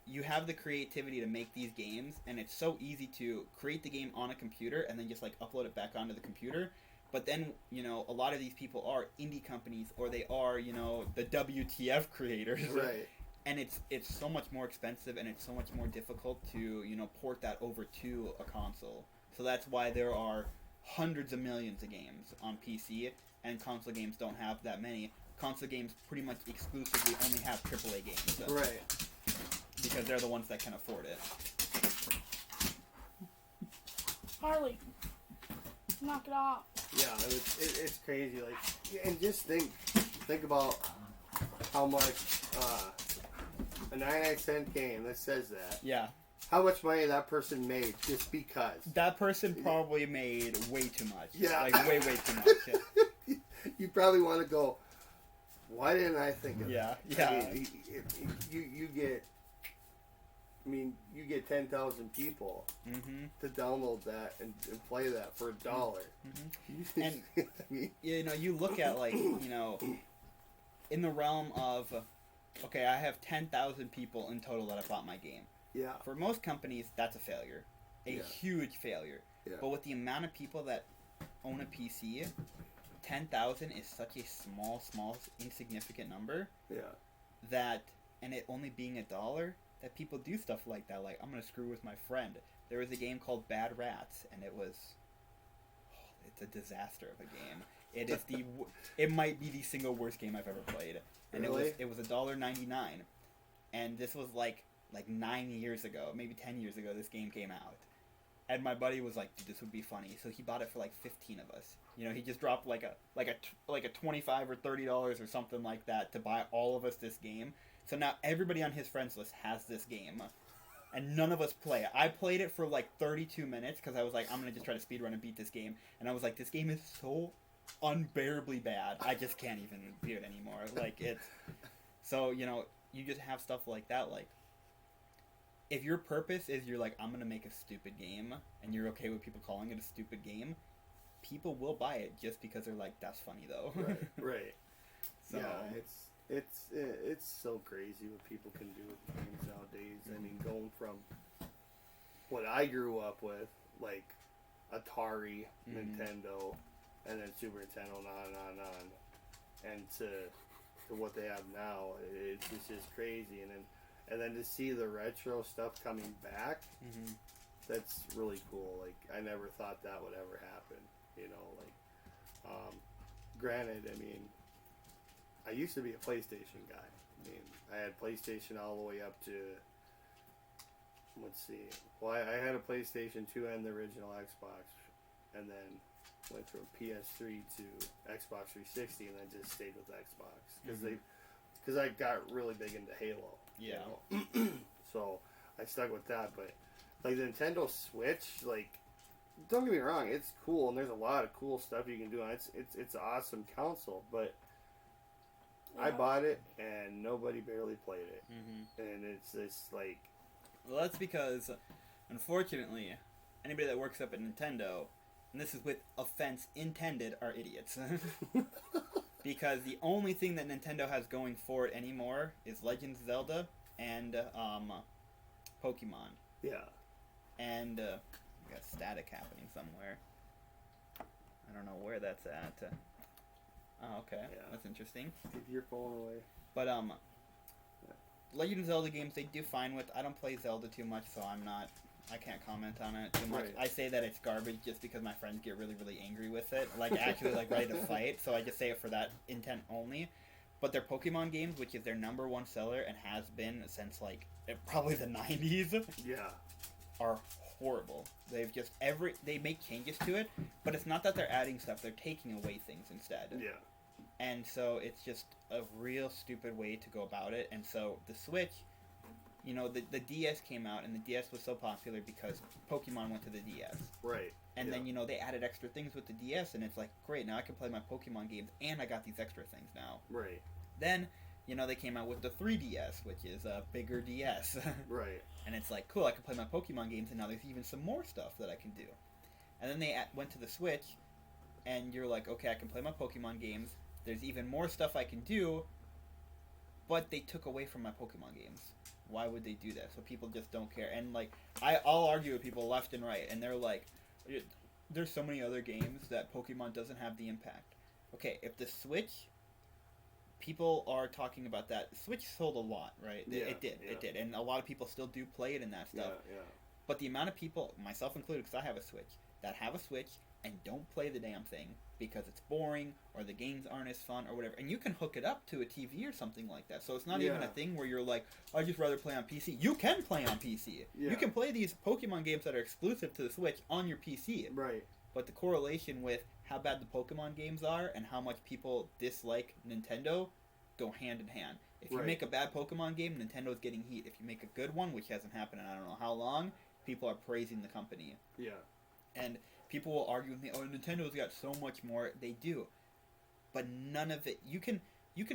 you have the creativity to make these games, and it's so easy to create the game on a computer and then just like upload it back onto the computer. But then, you know, a lot of these people are indie companies, or they are, you know, the WTF creators. Right. And it's so much more expensive, and it's so much more difficult to, you know, port that over to a console. So that's why there are hundreds of millions of games on PC, and console games don't have that many. Console games pretty much exclusively only have AAA games. So, Right. because they're the ones that can afford it. Harley, knock it off. Yeah, it's crazy. Like, and just think about how much a 99-cent game that says that. Yeah. How much money that person made just because. That person probably made way too much. Yeah. Like, way too much. Yeah. You probably want to go, why didn't I think of Yeah, that? yeah. I mean, you get 10,000 people to download that and play that for $1. Mm-hmm. And, I mean, you know, you look at, like, you know, in the realm of, okay, I have 10,000 people in total that have bought my game. yeah. For most companies, that's a failure. A huge failure. Yeah. But with the amount of people that own a PC, 10,000 is such a small, insignificant number Yeah. that, and it only being $1, that people do stuff like that. Like, I'm going to screw with my friend. There was a game called Bad Rats, and it's a disaster of a game. It is it might be the single worst game I've ever played. And Really? it was $1.99. And this was like 9 years ago, maybe 10 years ago, this game came out. And my buddy was like, dude, this would be funny. So he bought it for like 15 of us. You know, he just dropped like a $25 or $30 or something like that to buy all of us this game. So now everybody on his friends list has this game. And none of us play it. I played it for like 32 minutes because I was like, I'm going to just try to speedrun and beat this game. And I was like, this game is so unbearably bad. I just can't even beat it anymore. Like, it's... So, you know, you just have stuff like that. Like, if your purpose is you're like, I'm going to make a stupid game, and you're okay with people calling it a stupid game, people will buy it just because they're like, that's funny, though. Right. So, yeah, it's so crazy what people can do with games nowadays. I mean, going from what I grew up with, like Atari, Nintendo, and then Super Nintendo, and on, and to what they have now, it's just crazy. And then to see the retro stuff coming back, that's really cool. Like, I never thought that would ever happen. You know, like, granted, I mean, I used to be a PlayStation guy. I mean, I had PlayStation all the way up to, let's see. Well, I had a PlayStation 2 and the original Xbox, and then went from PS3 to Xbox 360, and then just stayed with Xbox because I got really big into Halo. yeah. You know? So I stuck with that. But like the Nintendo Switch, like, don't get me wrong, it's cool, and there's a lot of cool stuff you can do on it. It's an awesome console, but I bought it and nobody barely played it, and it's just like, Well, that's because, unfortunately, anybody that works up at Nintendo, and this is with offense intended, are idiots. Because the only thing that Nintendo has going for it anymore is Legend of Zelda and Pokemon. yeah. And we got static happening somewhere. I don't know where that's at. Oh, okay. Yeah. That's interesting. Give your phone away. But Legend of Zelda games they do fine with. I don't play Zelda too much, so I can't comment on it too much. Right. I say that it's garbage just because my friends get really, really angry with it. Like, actually, like, ready to fight. So I just say it for that intent only. But their Pokemon games, which is their #1 seller and has been since, like, probably the 90s, Yeah. are horrible. They've just they make changes to it, but it's not that they're adding stuff, they're taking away things instead. Yeah. And so it's just a real stupid way to go about it. And so the Switch, you know, the DS came out, and the DS was so popular because Pokemon went to the DS. Right. And then, you know, they added extra things with the DS, and it's like, great, now I can play my Pokemon games, and I got these extra things now. Right. Then you know, they came out with the 3DS, which is a bigger DS. Right. And it's like, cool, I can play my Pokemon games, and now there's even some more stuff that I can do. And then they went to the Switch, and you're like, okay, I can play my Pokemon games. There's even more stuff I can do, but they took away from my Pokemon games. Why would they do that? So people just don't care. And, like, I'll argue with people left and right, and they're like, there's so many other games that Pokemon doesn't have the impact. Okay, if the Switch, people are talking about that. Switch sold a lot, right? Yeah, it did. And a lot of people still do play it and that stuff. Yeah. But the amount of people, myself included, because I have a Switch, that have a Switch and don't play the damn thing because it's boring or the games aren't as fun or whatever. And you can hook it up to a TV or something like that. So it's not even a thing where you're like, I'd just rather play on PC. You can play on PC. Yeah. You can play these Pokemon games that are exclusive to the Switch on your PC. Right. But the correlation with how bad the Pokemon games are and how much people dislike Nintendo go hand in hand. If you make a bad Pokemon game, Nintendo's getting heat. If you make a good one, which hasn't happened in I don't know how long, people are praising the company. Yeah. And people will argue with me, oh, Nintendo's got so much more. They do. But none of it... You can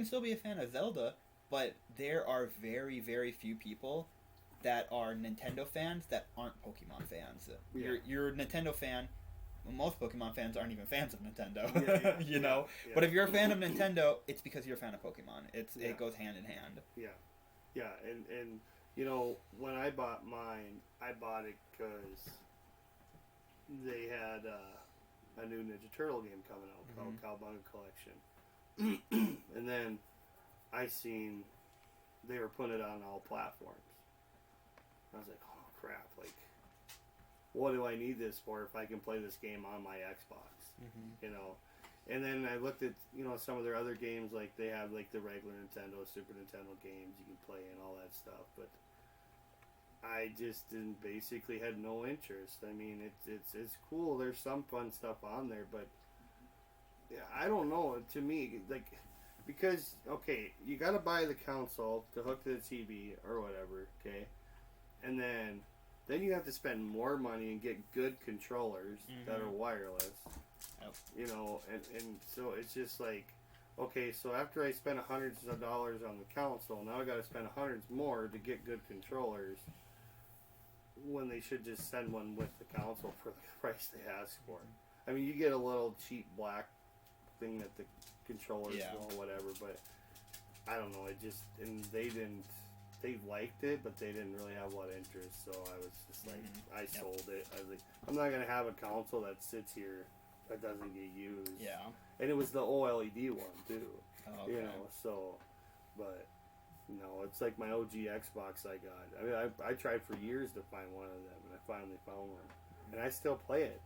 still be a fan of Zelda, but there are very, very few people that are Nintendo fans that aren't Pokemon fans. Yeah. You're a Nintendo fan. Well, most Pokemon fans aren't even fans of Nintendo, Yeah, know? Yeah. But if you're a fan of Nintendo, it's because you're a fan of Pokemon. It goes hand in hand. Yeah, and you know, when I bought mine, I bought it because they had a new Ninja Turtle game coming out called Cowabunga Collection. And then I seen they were putting it on all platforms. I was like, oh crap, like, what do I need this for if I can play this game on my Xbox? You know? And then I looked at, you know, some of their other games, like they have like the regular Nintendo, Super Nintendo games you can play and all that stuff, but I just basically had no interest. I mean, it's cool. There's some fun stuff on there, but yeah, I don't know. To me, like, because okay, you got to buy the console to hook to the TV or whatever, okay, and then you have to spend more money and get good controllers that are wireless. Yep. You know, and so it's just like, okay, so after I spent hundreds of dollars on the console, now I got to spend hundreds more to get good controllers. When they should just send one with the console for the price they ask for. I mean, you get a little cheap black thing that the controllers will, whatever, but I don't know. It just, and they liked it, but they didn't really have a lot of interest, so I was just like, I sold it. I was like, I'm not going to have a console that sits here that doesn't get used. Yeah. And it was the OLED one, too. Oh, okay. You know, so, but... No, it's like my OG Xbox I got. I mean, I tried for years to find one of them, and I finally found one. And I still play it.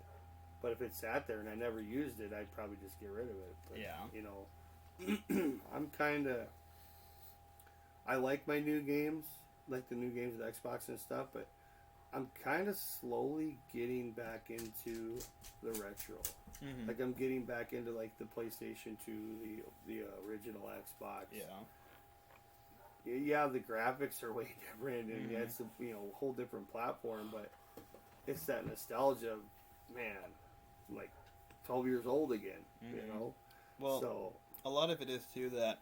But if it sat there and I never used it, I'd probably just get rid of it. But, you know, I'm kind of... I like my new games, like the new games with Xbox and stuff, but I'm kind of slowly getting back into the retro. Like, I'm getting back into, like, the PlayStation 2, the original Xbox. Yeah, the graphics are way different, and it's a whole different platform, but it's that nostalgia of, man, like 12 years old again, you know? Well, so a lot of it is, too, that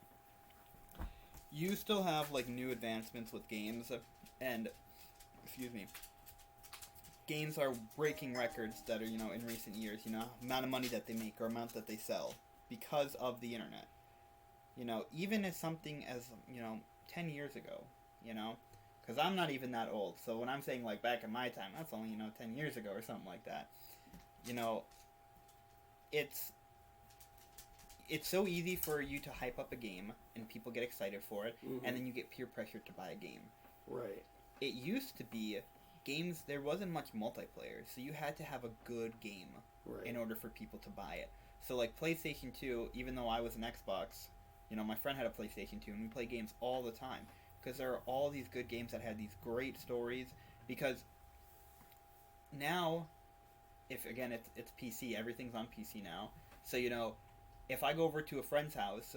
you still have, like, new advancements with games, and, games are breaking records that are, in recent years, amount of money that they make or amount that they sell because of the internet. Even as something as, 10 years ago, because I'm not even that old, so when I'm saying, like, back in my time, that's only, 10 years ago or something like that, it's so easy for you to hype up a game, and people get excited for it, and then you get peer pressure to buy a game. Right. It used to be, games, there wasn't much multiplayer, so you had to have a good game in order for people to buy it. So, like, PlayStation 2, even though I was an Xbox... my friend had a PlayStation 2, and we play games all the time. Because there are all these good games that had these great stories. Because now, again, it's PC. Everything's on PC now. So, if I go over to a friend's house,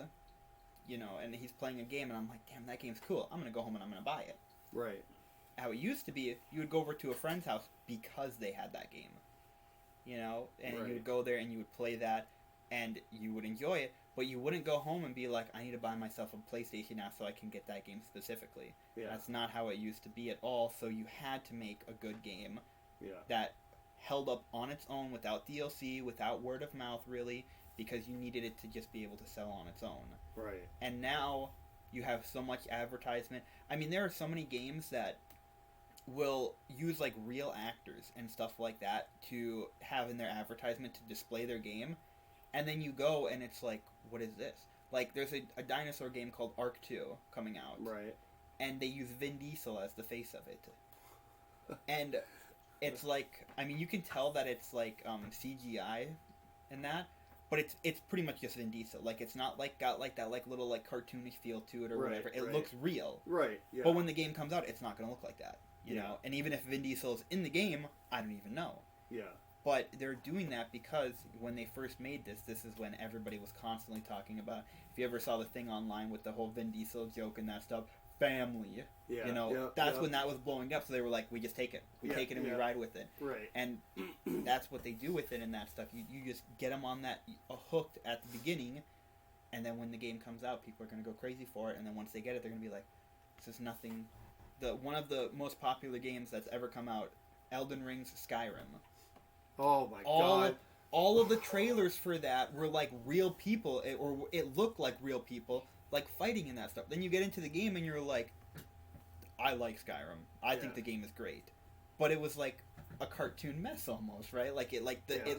and he's playing a game, and I'm like, damn, that game's cool. I'm going to go home and I'm going to buy it. Right. How it used to be, you would go over to a friend's house because they had that game. And you would go there and you would play that. and you would enjoy it, but you wouldn't go home and be like, I need to buy myself a PlayStation now so I can get that game specifically. Yeah. That's not how it used to be at all, so you had to make a good game Yeah. that held up on its own without DLC, without word of mouth, really, because you needed it to just be able to sell on its own. Right. And now you have so much advertisement. I mean, there are so many games that will use like real actors and stuff like that to have in their advertisement to display their game, and then you go and it's like, what is this? Like, there's a dinosaur game called Ark 2 coming out, Right. and they use Vin Diesel as the face of it, and it's like, I mean, you can tell that it's like CGI and that, but it's pretty much just Vin Diesel. Like, it's not like got like that like little like cartoonish feel to it or Right, whatever. It right. looks real. Right. Yeah. But when the game comes out, it's not gonna look like that. You Yeah. know? And even if Vin Diesel is in the game, I don't even know. Yeah. But they're doing that because when they first made this is when everybody was constantly talking about, if you ever saw the thing online with the whole Vin Diesel joke and that stuff, family. Yeah. You know, Yep, that's yep. when that was blowing up, so they were like, we just take it. We Yeah, take it and yeah. we ride with it. Right. And that's what they do with it and that stuff. You just get them on that hooked at the beginning, and then when the game comes out, people are going to go crazy for it, and then once they get it, they're going to be like, this is nothing. One of the most popular games that's ever come out, Elden Ring's Skyrim. Oh my god. All of the trailers for that were like real people, or it looked like real people, like fighting in that stuff. Then you get into the game and you're like, I like Skyrim. I think the game is great. But it was like a cartoon mess almost, right? Like it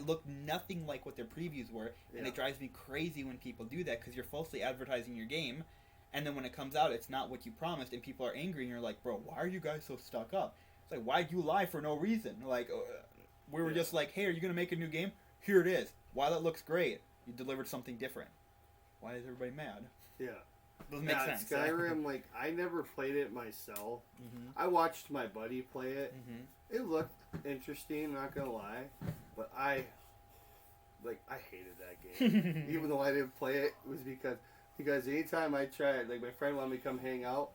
looked nothing like what their previews were, and it drives me crazy when people do that because you're falsely advertising your game, and then when it comes out, it's not what you promised, and people are angry, and you're like, bro, why are you guys so stuck up? It's like, why'd you lie for no reason? Like, we were just like, hey, are you gonna make a new game? Here it is. Wow, that looks great. You delivered something different. Why is everybody mad? Yeah. Doesn't make sense. Skyrim, like, I never played it myself. Mm-hmm. I watched my buddy play it. Mm-hmm. It looked interesting, not gonna lie. But I hated that game. Even though I didn't play it, was because anytime I tried, like, my friend wanted me to come hang out,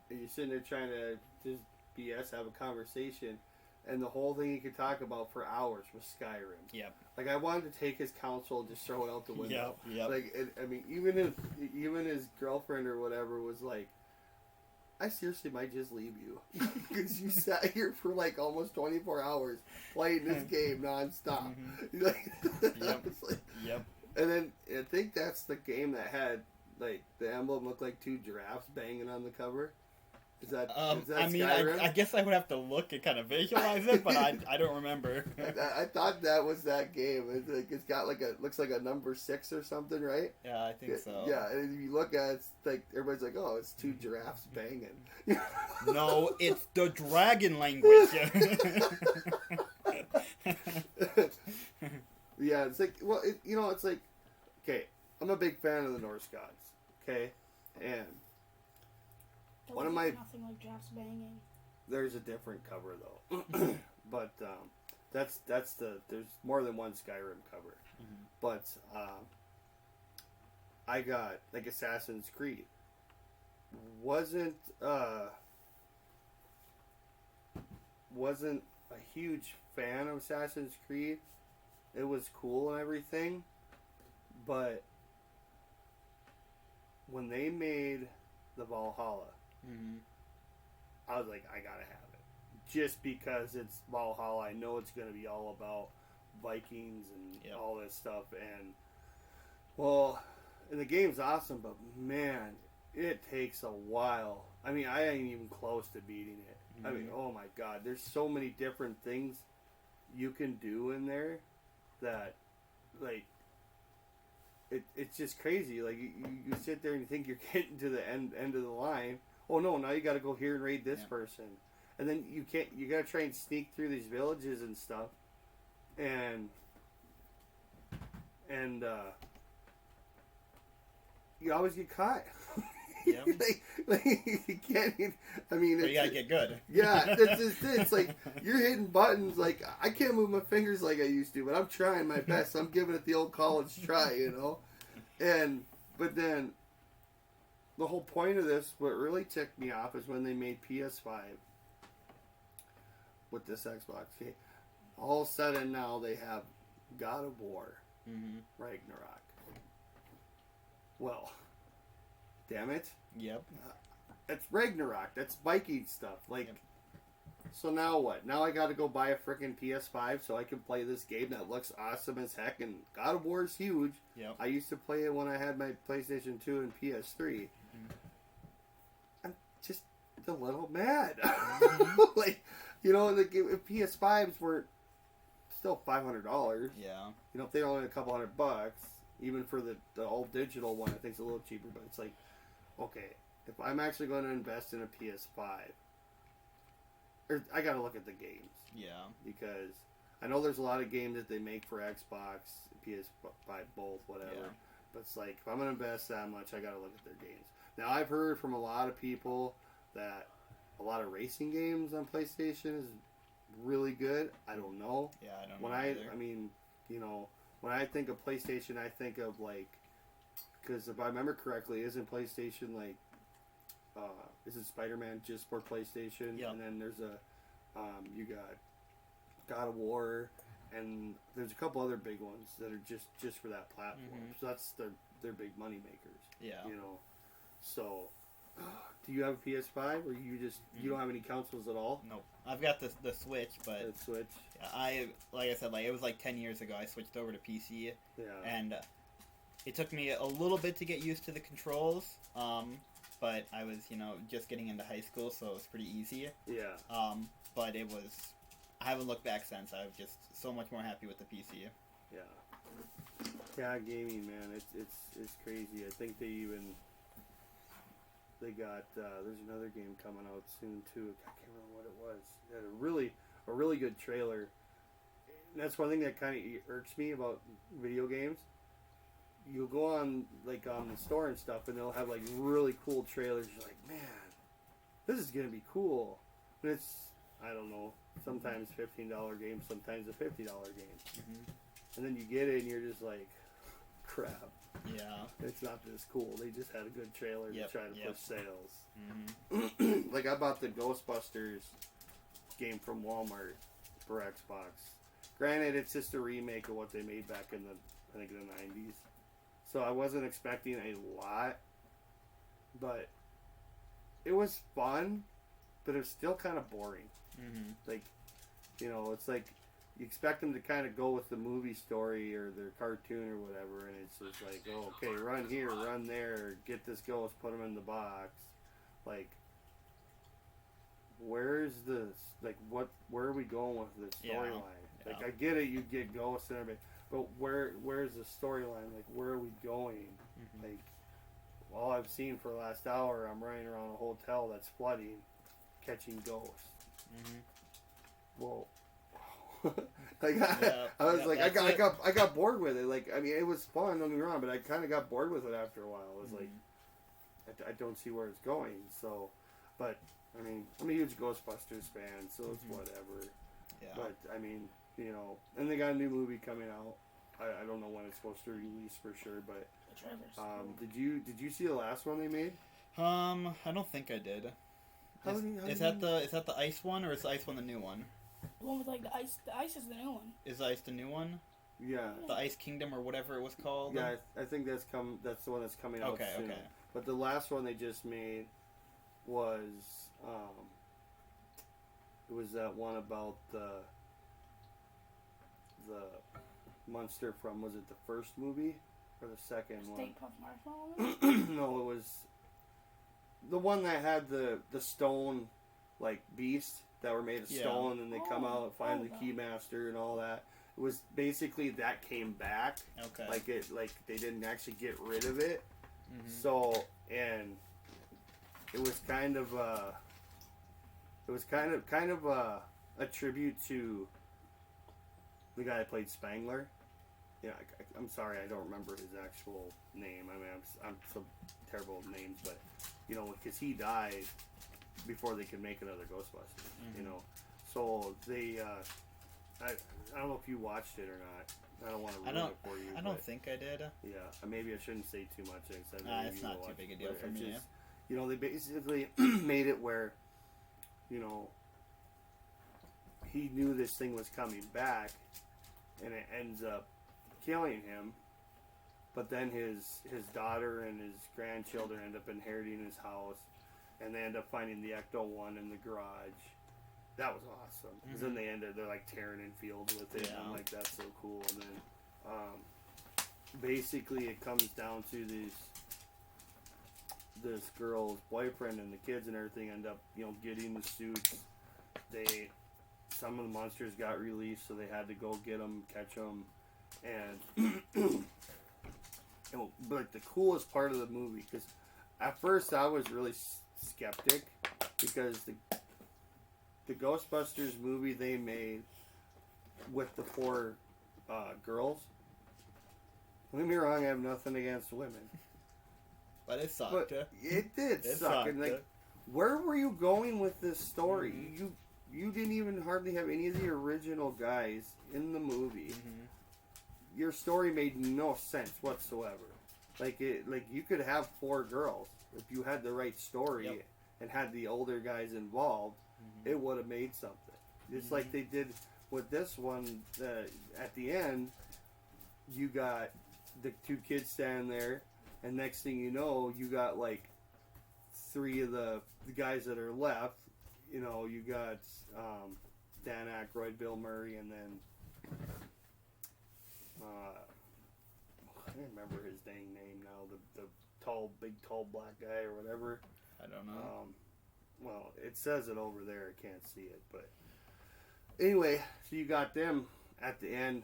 and you're sitting there trying to just BS, have a conversation, and the whole thing you could talk about for hours was Skyrim. Yep. Like, I wanted to take his console and just throw it out the window. Yep. Like, I mean, even his girlfriend or whatever was like, I seriously might just leave you. Because you sat here for like almost 24 hours playing this game nonstop. Mm-hmm. Like, Yep. Yep. And then I think that's the game that had, like, the emblem looked like two giraffes banging on the cover. Is that I mean, Skyrim? I guess I would have to look and kind of visualize it, but I don't remember. I thought that was that game. It's got like looks like a number 6 or something, right? Yeah, I think so. Yeah, and if you look at it, it's like everybody's like, oh, it's two giraffes banging. No, it's the dragon language. Yeah, it's like, well, it's like, okay, I'm a big fan of the Norse gods, okay, and one of my nothing like Jeff's banging. there's a different cover though, but that's there's more than one Skyrim cover, but I got like Assassin's Creed wasn't a huge fan of Assassin's Creed. It was cool and everything, but when they made the Valhalla, I was like, I gotta have it. Just because it's Valhalla, I know it's gonna be all about Vikings and all this stuff. And, well, and the game's awesome, but man, it takes a while. I mean, I ain't even close to beating it. I mean, oh my god, there's so many different things you can do in there that, like, it's just crazy. Like, you sit there and you think you're getting to the end of the line. Oh no, now you gotta go here and raid this person. And then you gotta try and sneak through these villages and stuff. And you always get caught. Yep. like, you can't. I mean, But you gotta get good. Yeah, it's like you're hitting buttons. Like, I can't move my fingers like I used to, but I'm trying my best. I'm giving it the old college try, you know. But then the whole point of this, what really ticked me off, is when they made PS5 with this Xbox. Okay, all of a sudden now they have God of War Mm-hmm. Ragnarok. Well, damn it. Yep. It's Ragnarok. That's Viking stuff. Like, Yep. So now what? Now I gotta go buy a freaking PS5 so I can play this game that looks awesome as heck, and God of War is huge. Yep. I used to play it when I had my PlayStation 2 and PS3. Mm-hmm. I'm just a little mad. Mm-hmm. Like, you know, like if PS5s were still $500, Yeah. you know, if they're only a couple $100, even for the old digital one, I think it's a little cheaper, but it's like, okay, if I'm actually going to invest in a PS5, I gotta look at the games. Yeah. Because I know there's a lot of games that they make for Xbox, PS5, both, whatever. Yeah. But it's like, if I'm going to invest that much, I got to look at their games. Now, I've heard from a lot of people that a lot of racing games on PlayStation is really good. I don't know. Yeah, I don't When know either. I mean, you know, when I think of PlayStation, I think of like, because if I remember correctly, isn't PlayStation like, isn't Spider-Man just for PlayStation? Yeah. And then there's you got God of War, and there's a couple other big ones that are just for that platform. Mhm. So that's their big money makers. Yeah. You know, so do you have a PS5 or you don't have any consoles at all? Nope. I've got the Switch, but That Switch. like I said, like it was like 10 years ago I switched over to PC, Yeah. and it took me a little bit to get used to the controls. But I was, just getting into high school, so it was pretty easy. Yeah. But I haven't looked back since. I'm just so much more happy with the PC. Yeah. Yeah, gaming, man, it's crazy. I think they got there's another game coming out soon too. I can't remember what it was. It had a really good trailer. And that's one thing that kind of irks me about video games. You'll go on on the store and stuff, and they'll have like really cool trailers. You're like, man, this is gonna be cool. And it's, I don't know, sometimes $15 game, sometimes a $50 game. Mm-hmm. And then you get it, and you're just like, crap. Yeah. It's not this cool. They just had a good trailer to try to push sales. Mm-hmm. Like I bought the Ghostbusters game from Walmart for Xbox. Granted, it's just a remake of what they made back in the 90s. So I wasn't expecting a lot, but it was fun, but it was still kind of boring. Mm-hmm. Like, it's like you expect them to kind of go with the movie story or their cartoon or whatever, and it's just like, oh, okay, run here, run there, get this ghost, put him in the box. Like, where's the, where are we going with this storyline? Yeah. Like, I get it, you get ghosts and everything, but where's the storyline? Like, where are we going? Mm-hmm. Like, all I've seen for the last hour, I'm running around a hotel that's flooding, catching ghosts. Mm-hmm. Well, I was like, I got bored with it. Like, I mean, it was fun, don't get me wrong, but I kind of got bored with it after a while. It was like, I don't see where it's going. So, but I mean, I'm a huge Ghostbusters fan, so it's whatever. Yeah. But I mean, and they got a new movie coming out. I don't know when it's supposed to release for sure, but The trailer's did you see the last one they made? I don't think I did. Is that the ice one, or is the ice one the new one? the one with like the ice. The ice is the new one. Is the ice the new one? Yeah. The Ice Kingdom or whatever it was called? Yeah, I think that's the one that's coming out soon. Okay. But the last one they just made was it was that one about the monster from, was it the first movie or the second one? Steak Puft Marshmallow. No, it was the one that had the stone beast that were made of stone, and they come out and find the Keymaster and all that. It was basically that came back. Okay. They didn't actually get rid of it. Mm-hmm. So, and it was kind of a tribute to the guy that played Spangler. Yeah, I'm sorry, I don't remember his actual name. I mean, I'm so terrible with names, but because he died before they could make another Ghostbusters. Mm-hmm. So they I don't know if you watched it or not. I don't want to ruin it for you. I don't think I did. Yeah, maybe I shouldn't say too much. It's not too big a deal for me. They basically made it where, he knew this thing was coming back, and it ends up killing him, but then his daughter and his grandchildren end up inheriting his house, and they end up finding the Ecto-1 in the garage. That was awesome. Because then they're like tearing in fields with it. And I'm like, that's so cool. And then basically it comes down to this girl's boyfriend and the kids and everything end up, getting the suits. Some of the monsters got released, so they had to go get them, catch them, and but the coolest part of the movie, because at first I was really skeptic, because the Ghostbusters movie they made with the 4 girls. Don't get me wrong, I have nothing against women. But it sucked. But it did suck. Sucked. And like, where were you going with this story? You didn't even hardly have any of the original guys in the movie. Your story made no sense whatsoever. Like you could have 4 girls if you had the right story and had the older guys involved. It would have made something. It's like they did with this one. At the end, you got the 2 kids standing there, and next thing you know, you got like 3 of the guys that are left. You got Dan Aykroyd, Bill Murray, and then I can't remember his dang name now. The big tall black guy or whatever. I don't know. Well, it says it over there. I can't see it, but anyway, so you got them at the end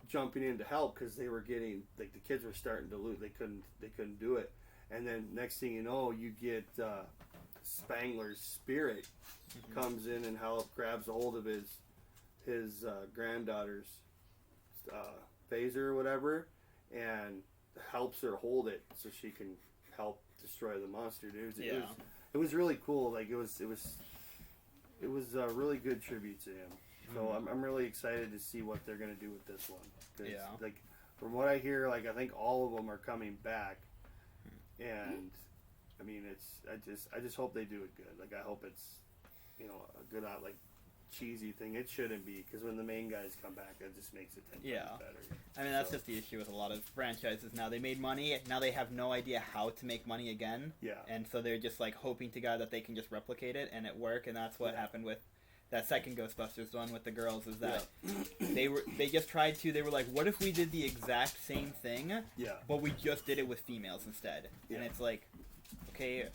jumping in to help because they were getting the kids were starting to lose. They couldn't do it, and then next thing you know, you get Spangler's spirit comes in and grabs a hold of his granddaughter's phaser or whatever, and helps her hold it so she can help destroy the monster. It was really cool. Like it was a really good tribute to him. So I'm really excited to see what they're gonna do with this one. 'Cause, like from what I hear, like I think all of them are coming back, and I mean I just hope they do it good. Like I hope it's a good like cheesy thing. It shouldn't be, because when the main guys come back, it just makes it 10 times better. I mean, that's just the issue with a lot of franchises now. They made money, now they have no idea how to make money again. Yeah. And so they're just like hoping to God that they can just replicate it and it work, and that's what happened with that second Ghostbusters one with the girls, is that they just tried to, they were like, what if we did the exact same thing, but we just did it with females instead? And it's like, okay,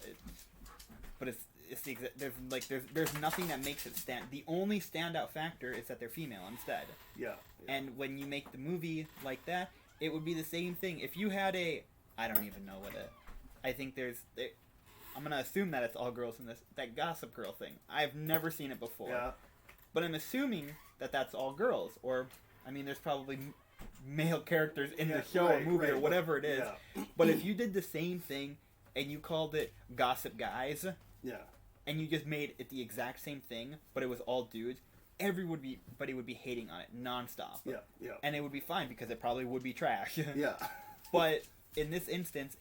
but it's the exact, there's nothing that makes it stand. The only standout factor is that they're female instead. And when you make the movie like that, it would be the same thing. If you had I don't even know I think I'm gonna assume that it's all girls in this, that Gossip Girl thing. I've never seen it before. But I'm assuming that that's all girls, or I mean, there's probably male characters in the show or movie or whatever it is. But if you did the same thing and you called it Gossip Guys, and you just made it the exact same thing, but it was all dudes, everybody would be hating on it nonstop. And it would be fine because it probably would be trash. But in this instance,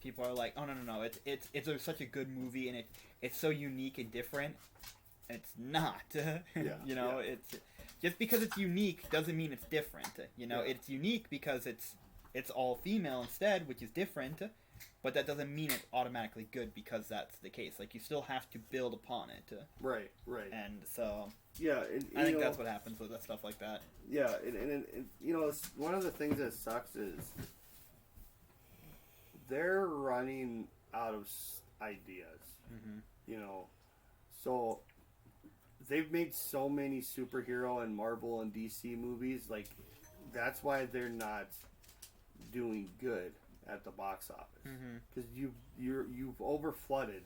people are like, oh no, it's such a good movie, and it's so unique and different. And it's not. It's just because it's unique doesn't mean it's different. It's unique because it's all female instead, which is different. But that doesn't mean it's automatically good because that's the case. Like, you still have to build upon it. Right. And so... I think that's what happens with stuff like that. And it's one of the things that sucks is they're running out of ideas. So they've made so many superhero and Marvel and DC movies. Like, that's why they're not doing good at the box office, because you've overflooded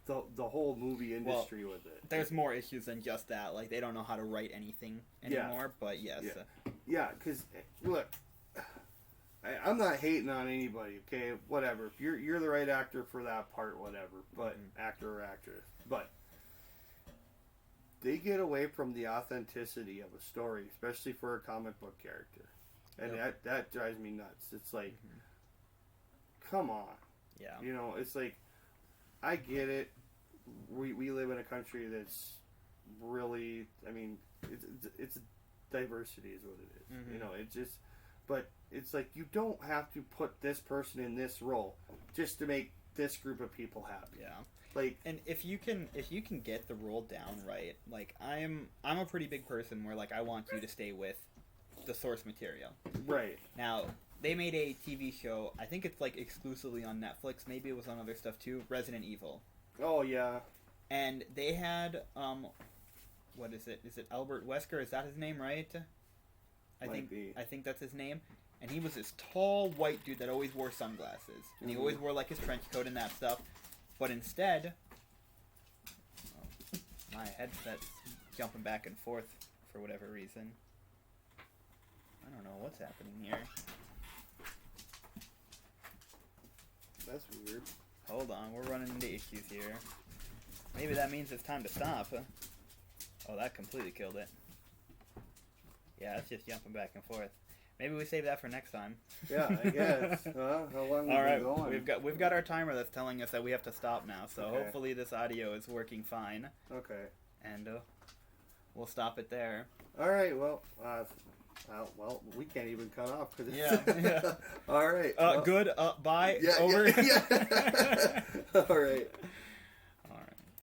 the whole movie industry with it. There's more issues than just that. Like, they don't know how to write anything anymore. But yes, because look, I'm not hating on anybody. Okay, whatever. If you're the right actor for that part, whatever. But actor or actress, but they get away from the authenticity of a story, especially for a comic book character, and that drives me nuts. It's like. Come on. It's like, I get it. We live in a country that's really, I mean, it's diversity is what it is. It just, but it's like you don't have to put this person in this role just to make this group of people happy. Yeah. Like, and if you can get the role down right, like I'm a pretty big person where like I want you to stay with the source material. Right. Now, they made a TV show, I think it's like exclusively on Netflix, maybe it was on other stuff too, Resident Evil. Oh yeah. And they had what is it? Is it Albert Wesker? Is that his name, right? I think that's his name. And he was this tall white dude that always wore sunglasses. And he always wore like his trench coat and that stuff. But instead, my headset's jumping back and forth for whatever reason. I don't know what's happening here. That's weird. Hold on, we're running into issues here. Maybe that means it's time to stop. Oh, that completely killed it. Yeah, it's just jumping back and forth. Maybe we save that for next time. Yeah, I guess. How long All have right, we going? we've got our timer that's telling us that we have to stop now. So Okay. hopefully this audio is working fine. Okay. And we'll stop it there. All right. Well, we can't even cut off because Yeah. All right. Good. Bye. Yeah. Over. Yeah. All right.